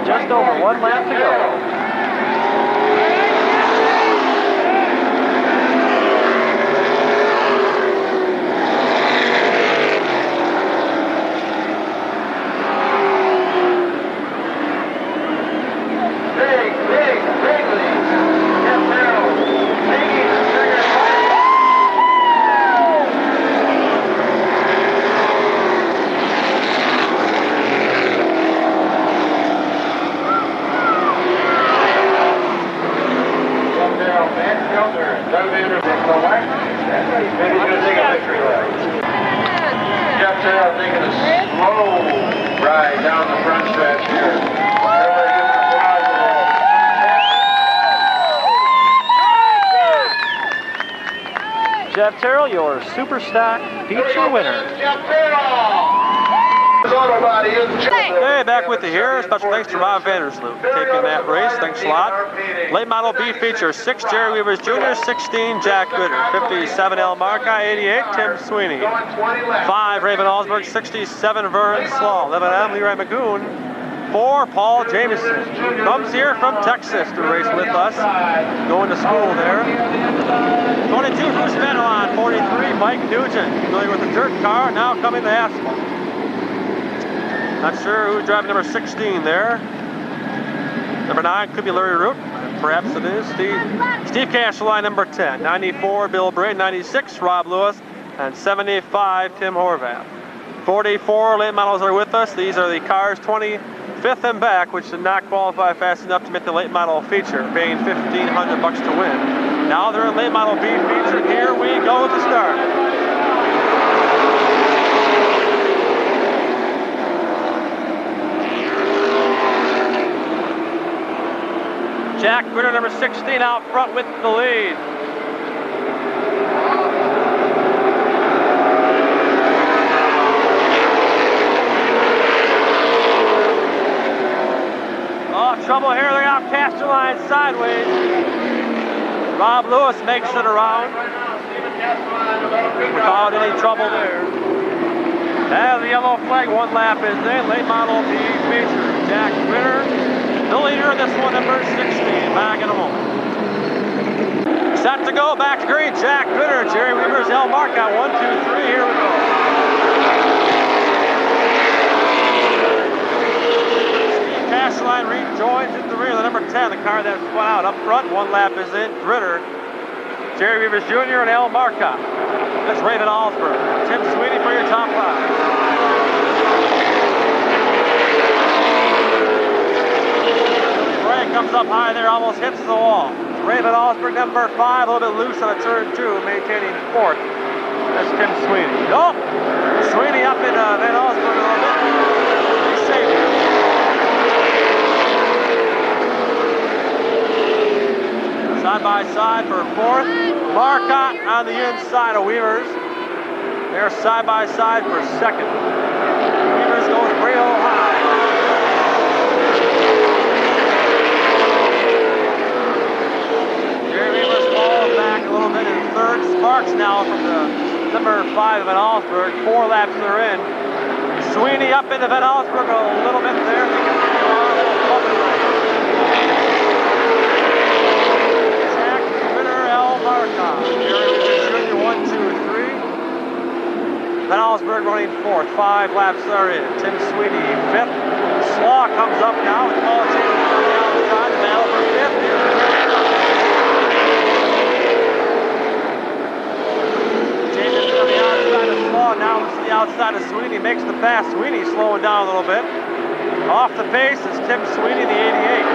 Just over 1 lap to go. Jeff Terrell taking a slow ride down the front stretch here. Everybody give him applause. Jeff Terrell, your Super Stock feature winner. Jeff Terrell! Auto Body is Hey, back with you here. Special thanks to Rob Vandersloot taking that race. Thanks a lot. Late model B feature, 6 Jerry Weavers Jr., 16 Jack Gooder, 57 El Marca, 88 Tim Sweeney, 5 Raven Allsburg, 67 Vern Slaw, 11 M Leroy Magoon, 4 Paul Jameson. Comes here from Texas to race with us, going to school there. 22 Bruce Vanderlaan, 43 Mike Nugent, familiar with the dirt car, now coming to asphalt. Not sure who's driving number 16 there. Number 9 could be Larry Root. Perhaps it is Steve Cashline, number 10. 94 Bill Bray, 96 Rob Lewis, and 75 Tim Horvath. 44 late models are with us. These are the cars 25th and back, which did not qualify fast enough to make the late model feature, paying $1,500 to win. Now they're in late model B feature. Here we go at the start. Jack Gritter, number 16, out front with the lead. Oh, trouble here. They're out Caster line sideways. Rob Lewis makes it around without any trouble there. And the yellow flag, 1 lap is in. Late model B feature. Jack Gritter, the leader in this one, number 16. Back in a moment. Set to go, back to green. Jack Gooder, Jerry Weavers, El Marca. 1, 2, 3. Here we go. Steve Cashline rejoins at the rear. The number 10, the car that spun out up front. 1 lap is in. Gritter, Jerry Weavers Jr., and El Marca. That's Raven Allsburg. Tim Sweeney for your top 5. Comes up high there, almost hits the wall. Raven Allsburg, number 5, a little bit loose on a turn 2, maintaining 4th. That's Tim Sweeney. Nope. Sweeney up in Van Allsburg a little bit. He's safe. Side by side for 4th. Marcotte on the inside of Weavers. They're side by side for 2nd. Weavers goes real high. Back a little bit in 3rd. Sparks now from the number 5 of Van Allsburg. 4 laps they're in. Sweeney up into Van Allsburg a little bit there. Jack Gritter, El Marca. Junior 1, 2, 3. Van Allsburg running 4th. 5 laps are in. Tim Sweeney 5th. Slaw comes up now with Paul Jameson on the outside. Van Allsburg 5th. Now looks to the outside of Sweeney, makes the pass. Sweeney slowing down a little bit. Off the pace is Tim Sweeney, the 88.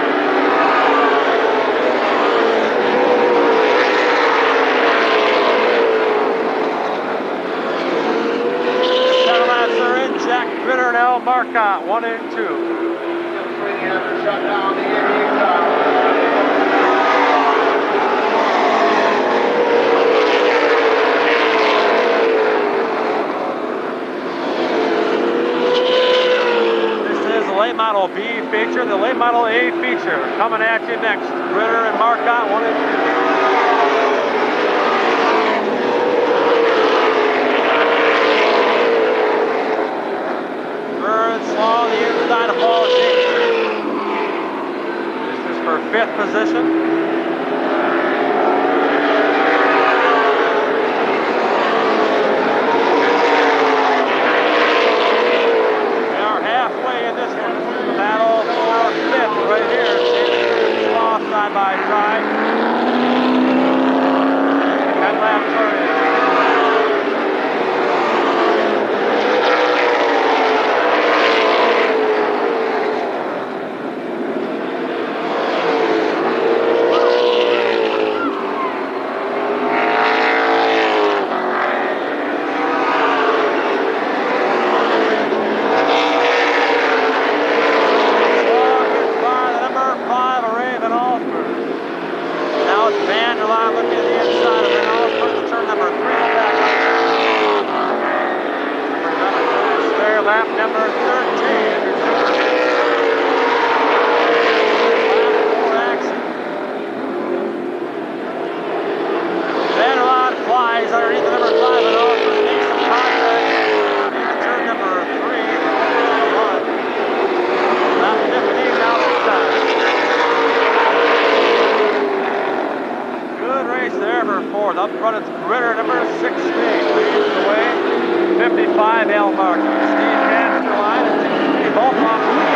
Seven laps are in. Jack Gritter and El Marca, 1 and 2. Sweeney has to shut down the 88 style. Late model B feature, the late model A feature coming at you next. Gritter and Marcotte, 1 and 2. Vern Slaw on the inside of Paul Jameson. This is for 5th position. Side by side. 10 laps are in. lap number 13. Flies underneath the number 5 and also makes some contact into turn number 3. Lap 15 now this time. Good race there for fourth. Up front it's Ritter number 16. Leads the way. 55 Al Mark. Steve Canster line and they both off the lead.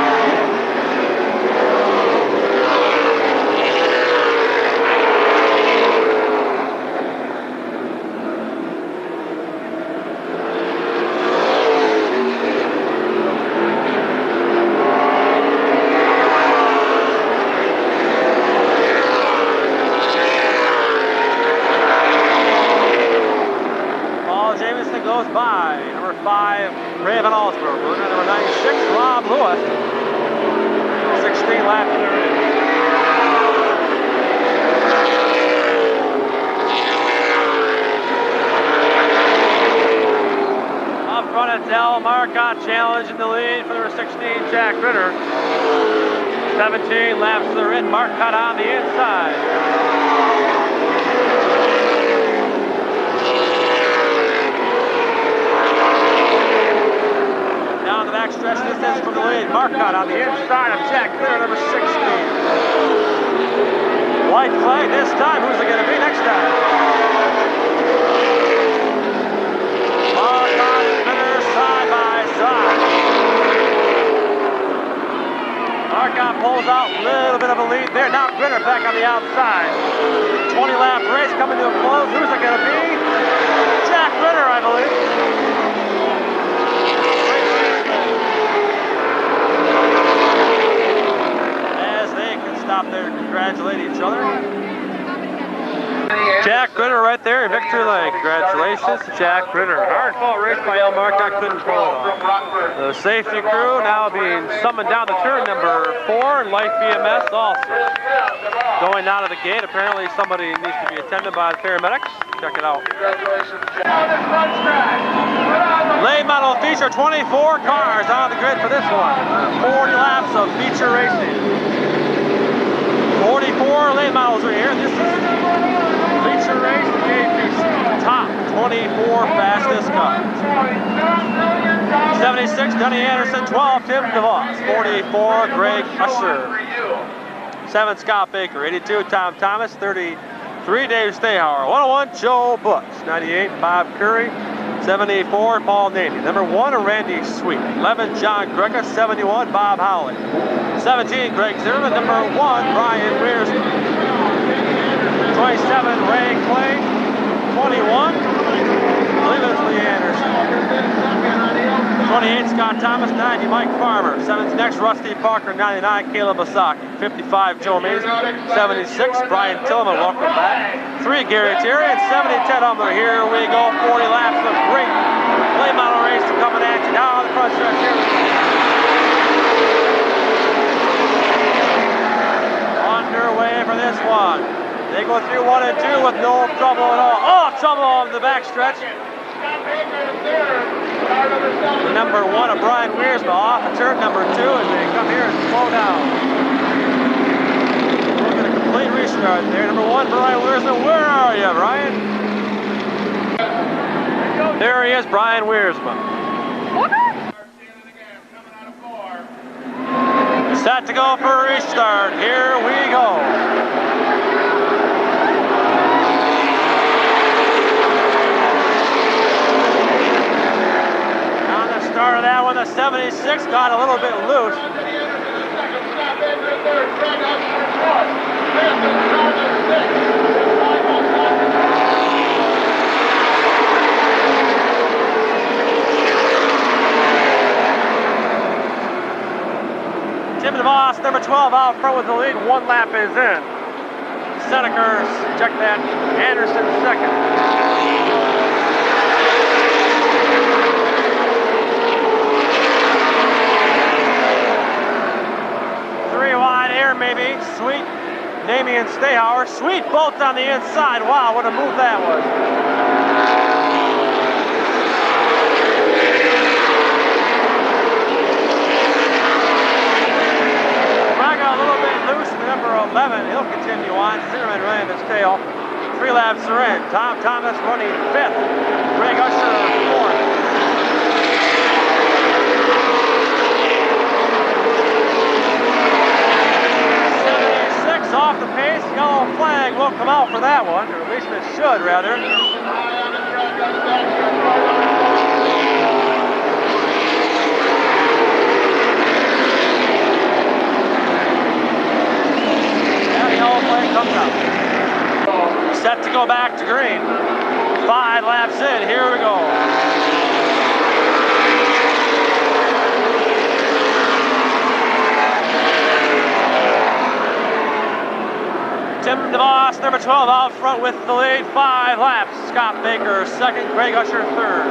Goes by. Number 5, Raven Allsburg. Number 96, Rob Lewis. 16 lap period. Up front, it's Al Marcotte challenging the lead for number 16, Jack Ritter. 17 laps to the red. Marcotte on the inside. Down the back stretch distance from the lead. Marcotte on the inside of Jack Ritter, number 16. White flag this time. Who's it going to be next time? Marcotte and Ritter side by side. Marcotte pulls out a little bit of a lead there. Now Ritter back on the outside. 20-lap race coming to a close. Who's it going to be? Jack Ritter, I believe. Stop there to congratulate each other. Jack Ritter right there in victory lane. Congratulations to Jack Ritter. Hard fought race by Al Marcotte, couldn't pull it off. The safety crew now being summoned down to turn number 4 and Life EMS also. Going down to the gate, apparently somebody needs to be attended by the paramedics. Check it out. Late model feature, 24 cars on the grid for this one. 40 laps of feature racing. 44 late models are here. This is feature race, the APC. Top 24 fastest cars. 76, Denny Anderson. 12, Tim DeVos. 44, Greg Usher. 7, Scott Baker. 82, Tom Thomas. 33, Dave Stayhauer. 101, Joe Bush. 98, Bob Curry. 74, Paul Navy. Number 1, Randy Sweet. 11, John Greca. 71, Bob Howley. 17, Greg Zimmerman. Number 1, Brian Weirson. 27, Ray Clay. 21, I believe it was Lee Anderson. 28, Scott Thomas. 90, Mike Farmer. 7's next, Rusty Parker. 99, Caleb Osaki. 55, Joe Mason. 76, Brian Tillman. Welcome back. 3, Gary Terry. And 70, Ted Humler. Here we go. 40 laps of great late model race coming at you now on the front stretch here. Underway for this one. They go through 1 and 2 with no trouble at all. Oh, trouble on the backstretch. Number 1 of Brian Weersma off of turn number 2 as they come here and slow down. Look at a complete restart there. Number 1, Brian Weersma. Where are you, Brian? There he is, Brian Weersma. Set to go for a restart. Here we go. On the start of that one, the 76 got a little bit loose. Tim DeVos, number 12, out front with the lead. 1 lap is in. Senekers, check that. Anderson, second. 3 wide air, maybe. Sweet, Damian Stayhauer. Sweet both on the inside. Wow, what a move that was. 3 laps are in. Tom Thomas running 5th. Greg Usher 4th. 76 off the pace. Yellow flag will come out for that one, or at least it should, rather. Yellow flag comes up. Set to go back to green. 5 laps in. Here we go. Tim DeVos, number 12, out front with the lead. 5 laps. Scott Baker, 2nd. Greg Usher, 3rd.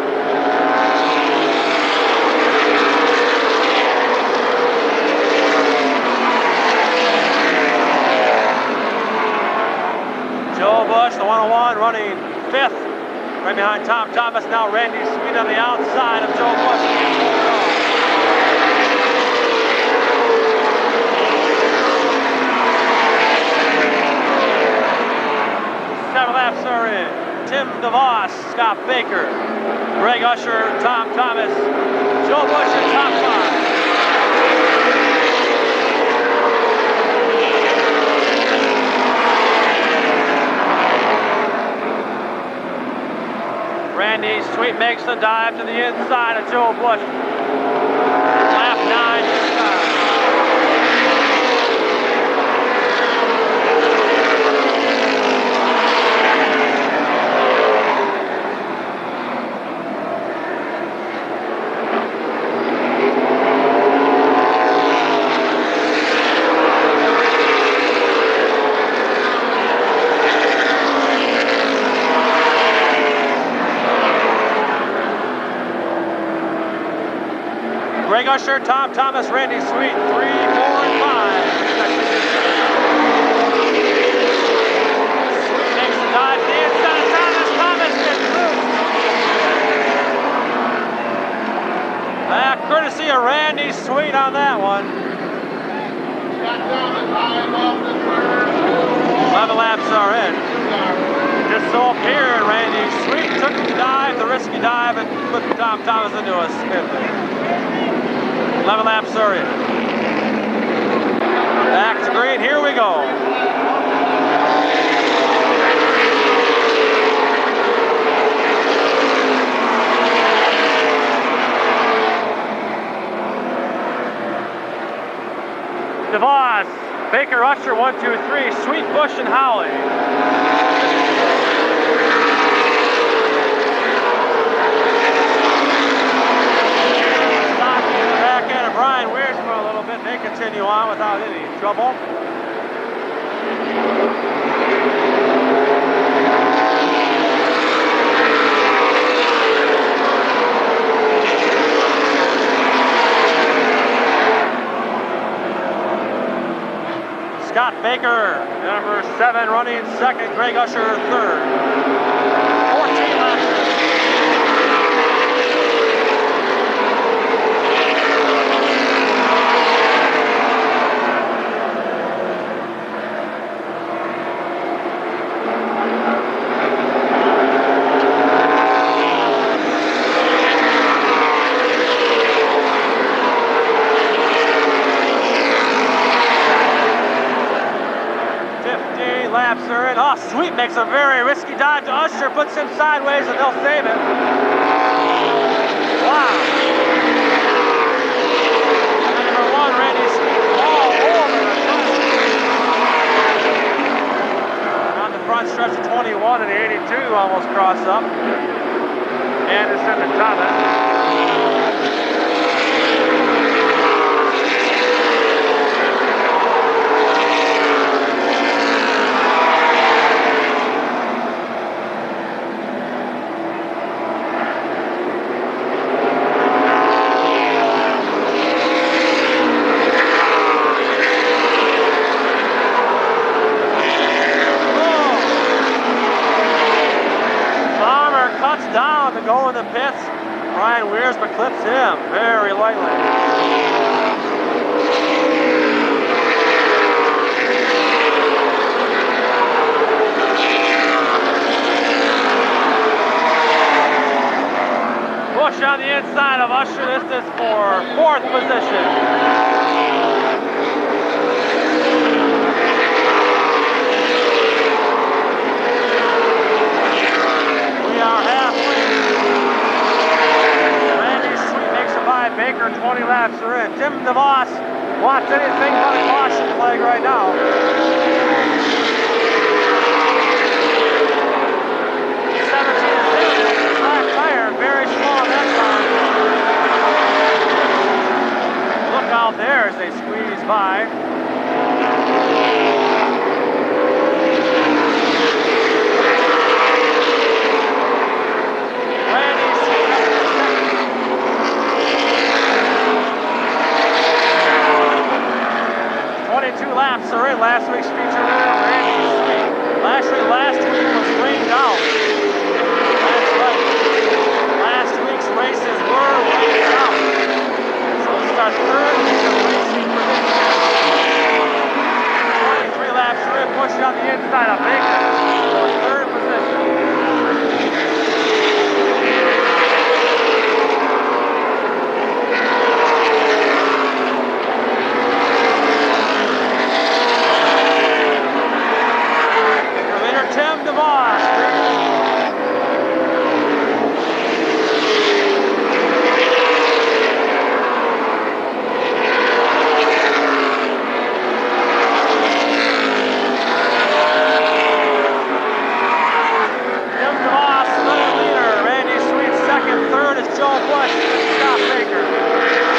Joe Bush, the 101, running 5th. Right behind Tom Thomas. Now Randy Sweet on the outside of Joe Bush. 7 laps are in. Tim DeVos, Scott Baker, Greg Usher, Tom Thomas, Joe Bush in top 5. Randy Sweet makes the dive to the inside of Joe Bush. Lap 9 inside. Greg Usher, Tom Thomas, Randy Sweet, 3, 4, and 5. Sweet makes the dive to the inside of Thomas. Thomas gets loose. Courtesy of Randy Sweet on that one. 11 laps are in. Just so appeared, Randy Sweet took the dive, the risky dive, and put Tom Thomas into a spin. 11 laps are in. Back to green, here we go. DeVos, Baker, Usher, 1, 2, 3, Sweet, Bush, and Howley. Brian Weirs for a little bit. They continue on without any trouble. Scott Baker, number 7, running 2nd. Greg Usher, 3rd. 14 laps. Laps are in. Oh, Sweet makes a very risky dive to Usher, puts him sideways, and they'll save it. Wow. And number 1, Randy Sweet, all over the front. On the front stretch of 21 and the 82 almost cross up. Anderson and Thomas. Down to go in the pits. Brian Weirs but clips him very lightly. Push on the inside of Usher. This is for 4th position. We are halfway. Randy Sweet makes it by Baker. 20 laps are in. Tim DeVos wants anything but a caution flag right now. 17 flat tire, very slow on that car. Look out there as they squeeze by. Randy Sweet. 22 laps are in last week's feature winner, Randy Sweet. Last week was rained out. That's right. Last week's races were rained out. So it's our 3rd week of racing for this year. 23 laps are in, pushing on the inside of Baker for 3rd position. Tim DeVos. Leader. Randy Sweet 2nd, 3rd is Joe Bush. Scott Baker.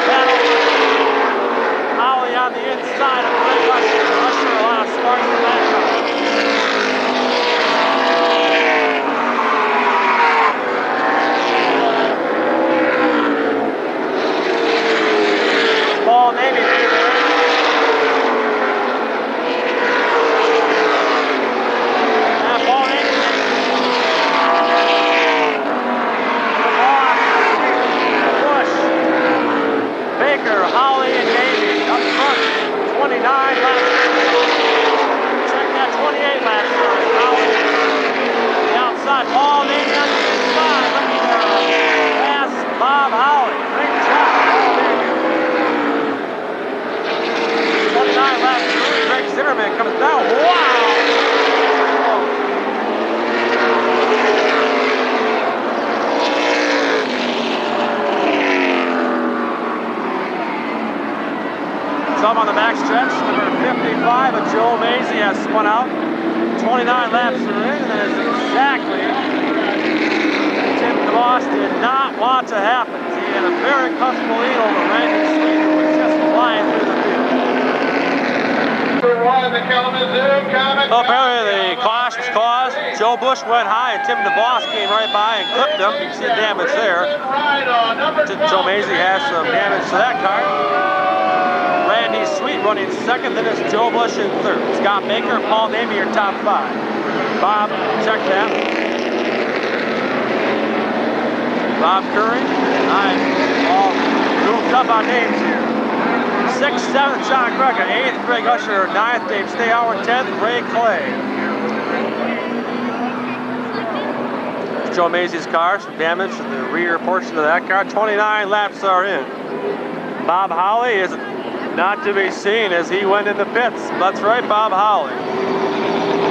Battle. Holly on the inside of Greg Usher. Usher, a lot of sparks in that car. Paul Navy. Paul Navy. Bush. Baker, Holly, and Navy up front. 29 laps. Check that 28 laps. Holly. The outside. Paul Navy on the inside. Looking for pass Bob Holly. Great job, Paul Navy. 29 laps through. Greg Zimmerman comes down. Wow! It's up on the back stretch. Number 55 of Joe Mazie has spun out. 29 laps are in, and that is exactly what Tim DeVos did not want to happen. He had a very comfortable lead over Randy Sweet, who was just flying through the field. Well, apparently the clash was caused. Joe Bush went high and Tim DeVos came right by and clipped him. You can see the damage there. Joe Mazie has some damage to that car. Randy Sweet running 2nd, then it's Joe Bush in 3rd. Scott Baker and Paul Navy are top 5. Bob, check that. Bob Curry. Nice. All grouped up on names here. 6th, 7th, John Greger. 8th, Greg Usher. 9th, Dave Stayhour. 10th, Ray Clay. Joe Mazie's car, some damage in the rear portion of that car. 29 laps are in. Bob Holly is not to be seen as he went in the pits. That's right, Bob Holly.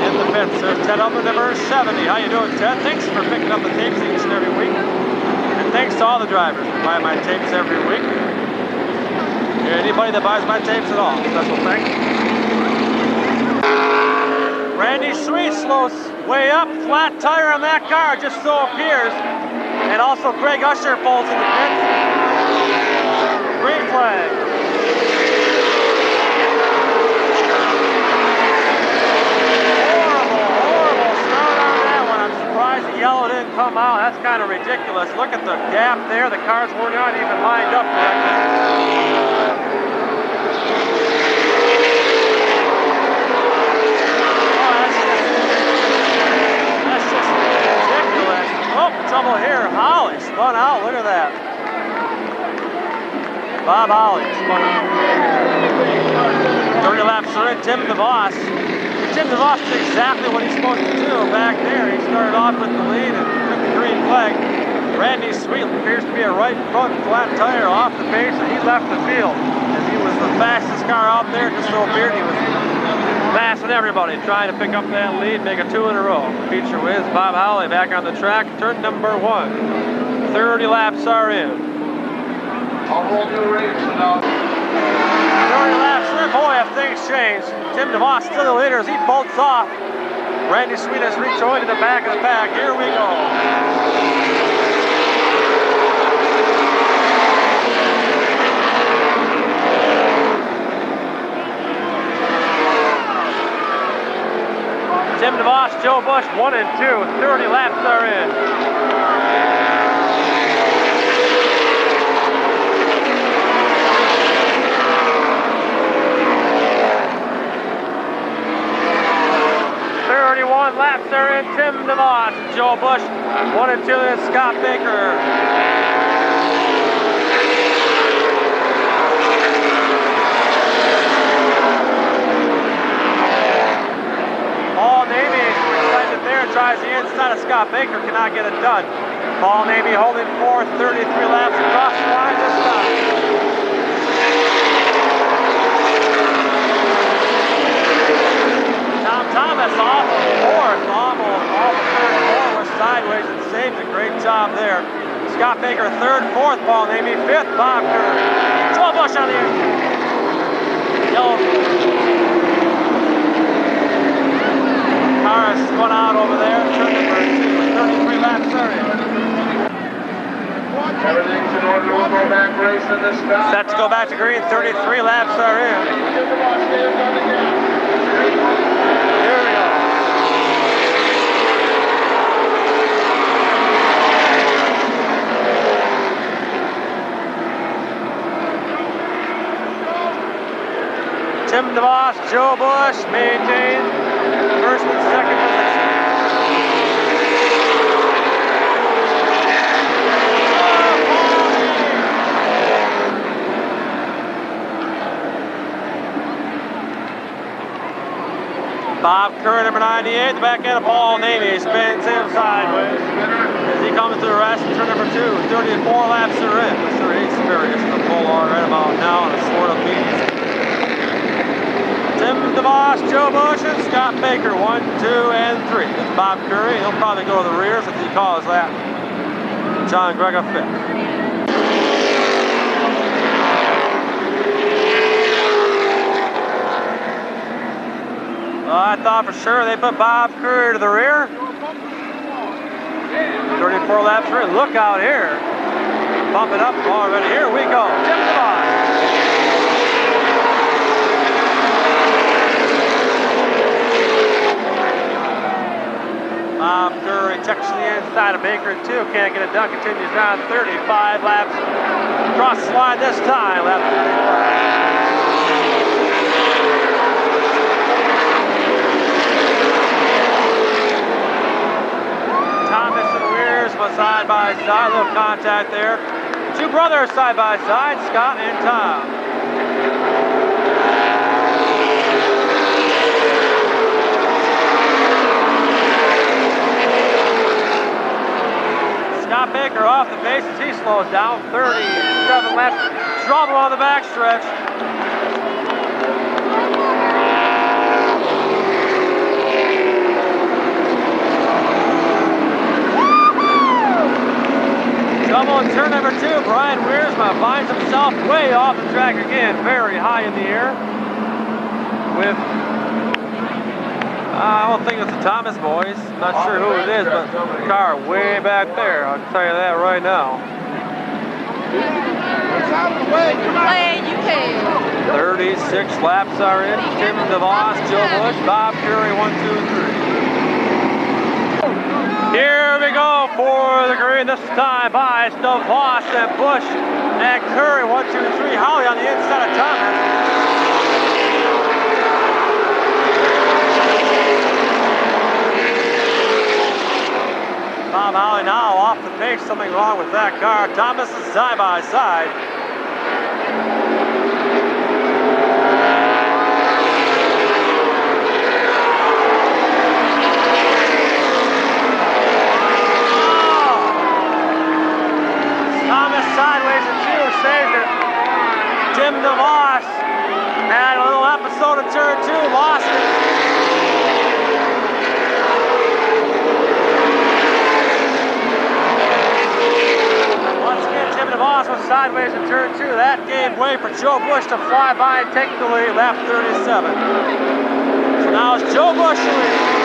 In the pits. There's Ted Upper, number 70. How you doing, Ted? Thanks for picking up the tapes each and every week. And thanks to all the drivers who buy my tapes every week. Anybody that buys my tapes at all, special thanks. Randy Sweet slows way up, flat tire on that car, just so appears. And also Greg Usher pulls in the pits. Green flag. Horrible start on that one. I'm surprised the yellow didn't come out. That's kind of ridiculous. Look at the gap there. The cars were not even lined up correctly. Trouble here. Holly spun out. Look at that. Bob Holly spun out. 30 laps are in. Tim DeVos. Tim DeVos did exactly what he's supposed to do back there. He started off with the lead and took the green flag. Randy Sweet appears to be a right front flat tire off the pace, and he left the field. As he was the fastest car out there, just so appeared he was passing everybody, trying to pick up that lead, make it 2 in a row. Feature wins. Bob Howley back on the track, turn number 1. 30 laps are in. A whole new race now. 30 laps in. Boy, have things changed. Tim DeVos still the leader as he bolts off. Randy Sweet has rejoined in the back of the pack. Here we go. Tim DeVos, Joe Bush, 1 and 2. 30 laps are in. Laps are in. Tim DeVos, Joe Bush, 1 and 2. Then Scott Baker. Paul Navy excited there, tries the inside of Scott Baker, cannot get it done. Paul Navy holding 4, 33 laps across the line this time. Thomas off of 4th, almost off of 3rd, 4 was sideways and saved a great job there. Scott Baker 3rd, 4th, Paul Navy 5th, Bob Curry. Joe Bush on the yellow. Car has spun out over there, turn number 2, 33 laps are in. Everything's in order. We'll go back racing this time. Set to go back to green, 33 laps are in. Tim DeVos, Joe Bush maintain 1st and 2nd position. Bob Curry, number 98, the back end of Paul Navy, spins him sideways as he comes to the rest in turn number 2. 34 laps are in. Mr. Heat's furious in the full on right about now in a sort of beat. Tim DeVos, Joe Bush, and Scott Baker, 1, 2, and 3. It's Bob Curry. He'll probably go to the rears if he calls that. John Gregor 5th. I thought for sure they put Bob Curry to the rear. 34 laps in. Look out here. Bump it up already. Here we go. Tim DeVos. Bob Curry checks the inside of Baker 2. Can't get it done. Continues on 35 laps. Cross the line this time. Lap 35. Side by side, little contact there. 2 brothers side by side, Scott and Tom. Scott Baker off the pace as he slows down. 37 laps. Trouble on the backstretch. Double in turn number 2, Brian Wiersma finds himself way off the track again, very high in the air. With, I don't think it's the Thomas boys, not sure who it is, but the car way back there, I'll tell you that right now. Play, you can. 36 laps are in. Tim DeVos, Joe Bush, Bob Curry, 1, 2, 3. Here we go for the green this time by DeVos and Bush and Curry. 1, 2, 3. Howley on the inside of Thomas. Bob Howley now off the pace. Something wrong with that car. Thomas is side by side. missed sideways and two, saved it. Tim DeVos had a little episode of turn two, lost it. Once again, Tim DeVos was sideways in turn two. That gave way for Joe Bush to fly by and take the lead, lap 37. So now it's Joe Bush leading.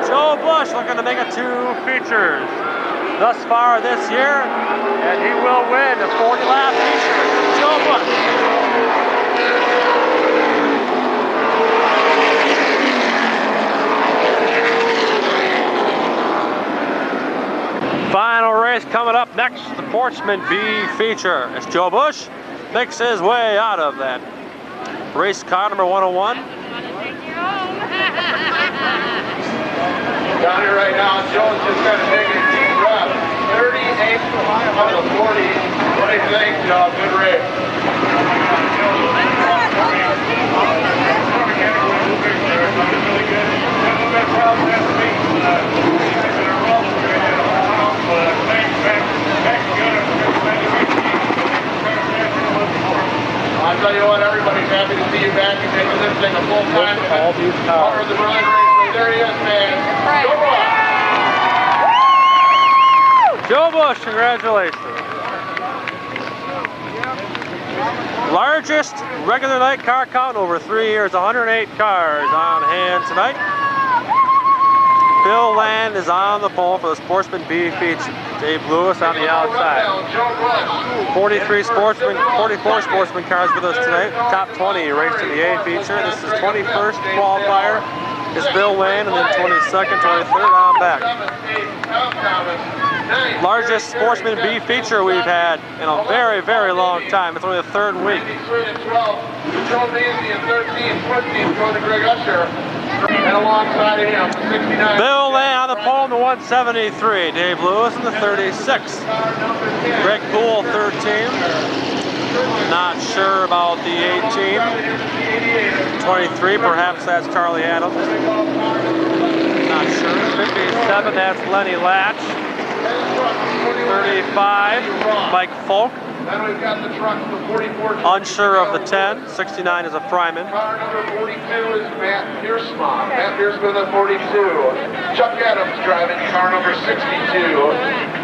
Joe Bush looking to make it 2 features thus far this year, and he will win the 40-lap feature. Joe Bush. Final race coming up next, the Sportsman B Feature. As Joe Bush makes his way out of that race car number 101. Down here right now, Joe's just kind of taking a deep breath. 38 out of 40. What do you think, Joe? Good race. I'll tell you what, everybody's happy to see you back and making this thing a full-time all these part of the Ryan Raceway. There he is, man. Go Bush! Joe Bush, congratulations. Largest regular night car count over 3 years, 108 cars on hand tonight. Bill Land is on the pole for the Sportsman B Feature. Dave Lewis on the outside. 44 Sportsman cars with us tonight. Top 20 raced in the A Feature. This is 21st qualifier. Is Bill Land, and then 22nd, 23rd on back. Largest Sportsman B Feature we've had in a very, very long time. It's only the 3rd week. And alongside of him, 69. Bill Land on the pole in the 173. Dave Lewis in the 36. Greg Poole, 13. Not sure about the 18. 23, perhaps that's Charlie Adams. Not sure. 57, that's Lenny Latch. 35, Mike Folk. Then we've got the truck, the 44. Unsure of the 10. 69 is a Fryman. Car number 42 is Matt Piersma. Matt Piersma, the 42. Chuck Adams driving car number 62.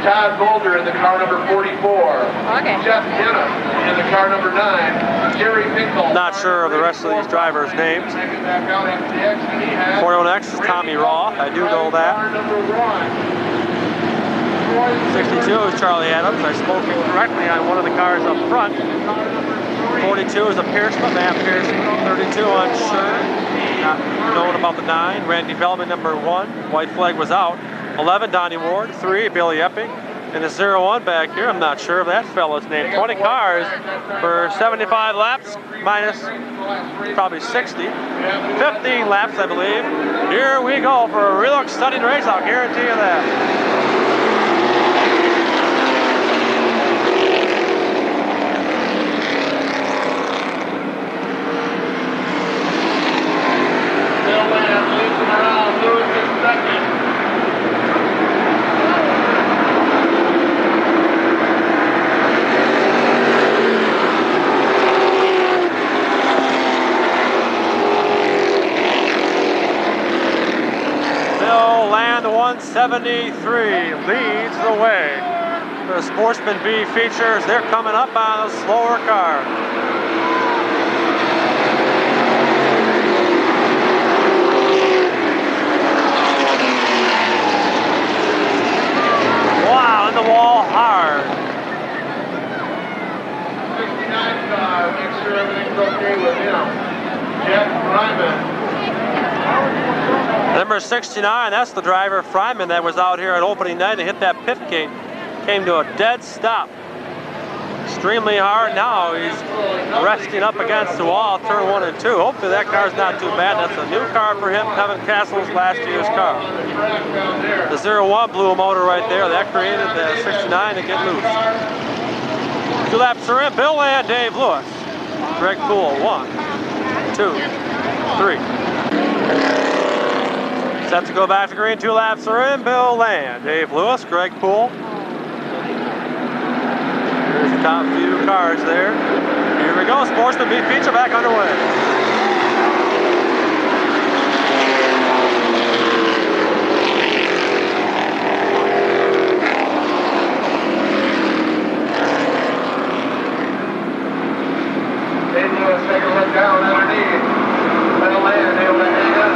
Todd Boulder in the car number 44. Okay. Jeff Denham in the car number 9. Jerry Pinkle. Not sure of the rest of these drivers' names. 41X is Tommy Roth. I do know that. Car number 1. 62 is Charlie Adams. I spoke incorrectly on one of the cars up front. 42 is a Piersman, Matt Piersman. 32 unsure. Not knowing about the 9. Randy Bellman, number 1. White flag was out. 11, Donnie Ward. 3, Billy Epping. And the 01 back here, I'm not sure of that fella's name. 20 cars for 75 laps, minus probably 60. 15 laps, I believe. Here we go for a real exciting race, I'll guarantee you that. Bill Land, 173, leads the way. The Sportsman B Features, they're coming up on a slower car. Wow, in the wall hard. 69 car, make sure everything's okay with him. Jeff Ryman. Number 69, that's the driver, Fryman, that was out here at opening night and hit that pit gate. Came to a dead stop. Extremely hard. Now he's resting up against the wall, turn 1 and 2. Hopefully that car's not too bad. That's a new car for him, Kevin Castle's last year's car. The 01 blew a motor right there. That created the 69 to get loose. 2 laps are in. Bill Land, Dave Lewis. Greg Poole, 1, 2, 3. Set to go back to green. 2 laps are in. Bill Land, Dave Lewis, Greg Poole. Here's the top few cars there. Here we go. Sportsman B Feature back underway. Dave Lewis, take a look down underneath. Bill Land, able to hang up.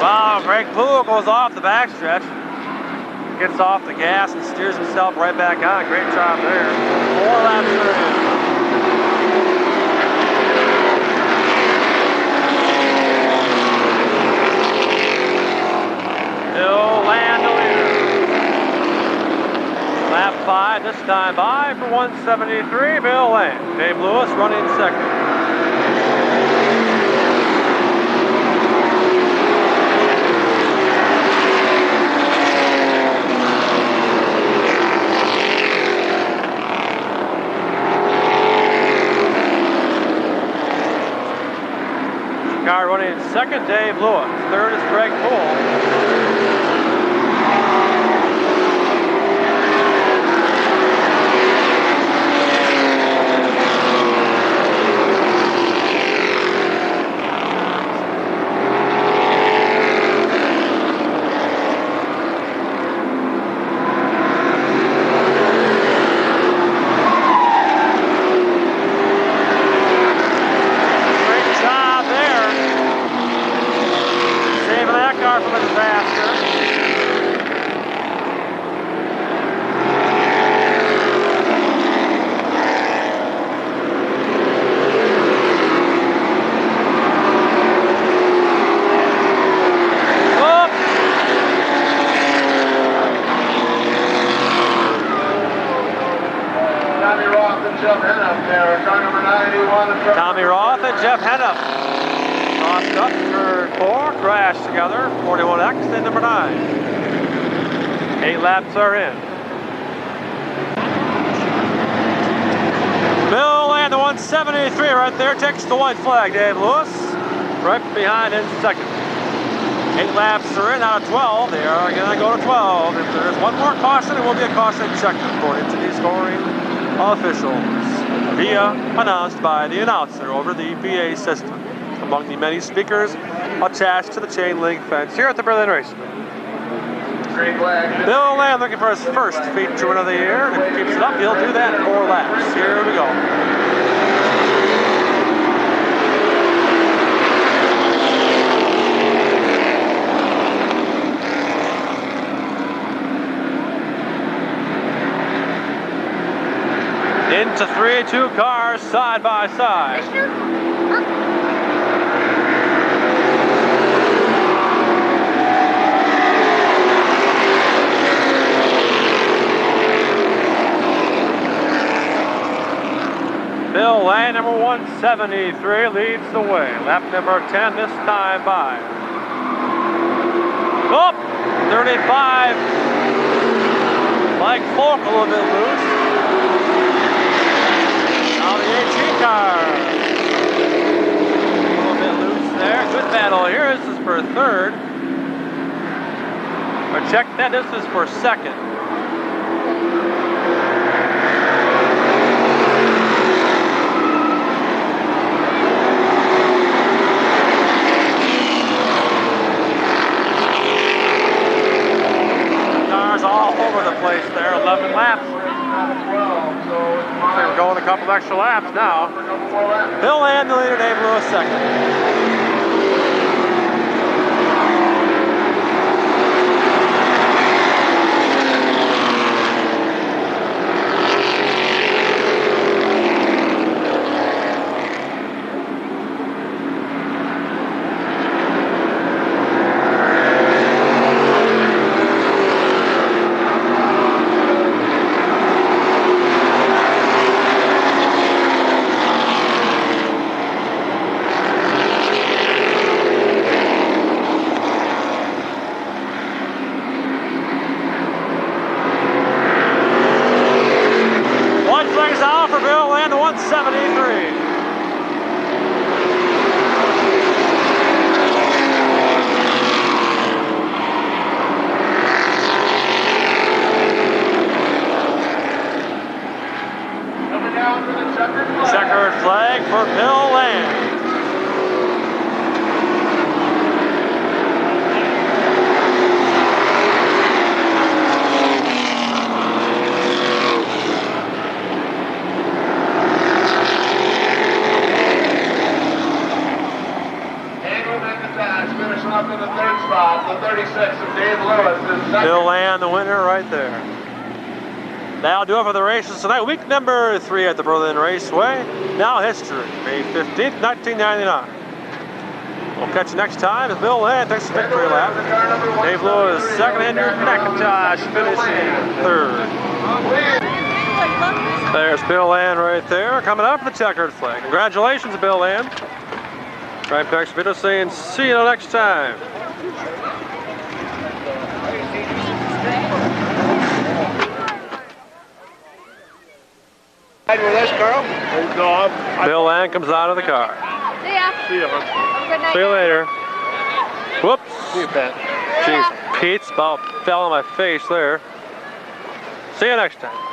Wow, Greg Poole goes off the backstretch. Gets off the gas and steers himself right back on. Great job there. 4 laps are in. Bill Land the leader. Lap 5, this time by for 173, Bill Land. Dave Lewis running second. Car running second, Dave Lewis. Third is Greg Poole. From a disaster. Whoop. Tommy Roth and Jeff Hennep there. Car number 91. Tommy Roth and Jeff Hennep. Crossed up, turn 4, crashed together, 41X and number 9. 8 laps are in. Bill Land, the 173 right there, takes the white flag. Dave Lewis, right behind in second. 8 laps are in out of 12. They are going to go to 12. If there's one more caution, it will be a caution check according to the scoring officials. Announced by the announcer over the PA system. Among the many speakers attached to the chain link fence here at the Berlin Race. Green flag. Bill Land looking for his first feature win of the year. And if he keeps it up, he'll do that in 4 laps. Here we go. Into 3 2 cars side by side. Bill Land, number 173, leads the way. Lap number 10 this time by. Oh, 35. Mike Folk a little bit loose. Now the 18 car. A little bit loose there. Good battle here. This is for third. Or check that. This is for second. All over the place there, 11 laps. We're going a couple extra laps now. Bill Land, the leader, Dave Lewis second. 46 of Dave Lewis is second. Bill Land, the winner right there. That'll do it for the races tonight. Week number 3 at the Berlin Raceway. Now history, May 15th, 1999. We'll catch you next time as Bill Land takes the victory lap. Dave Lewis second, Andrew McIntosh finishing third. There's Bill Land right there, coming up with the checkered flag. Congratulations, Bill Land. Tripex Video saying, see you next time. With us, Carl? Bill Land comes out of the car. See ya. See you, man. Have a good night. See you later. Whoops. See you, Pat. Jeez, Pete's about fell on my face there. See you next time.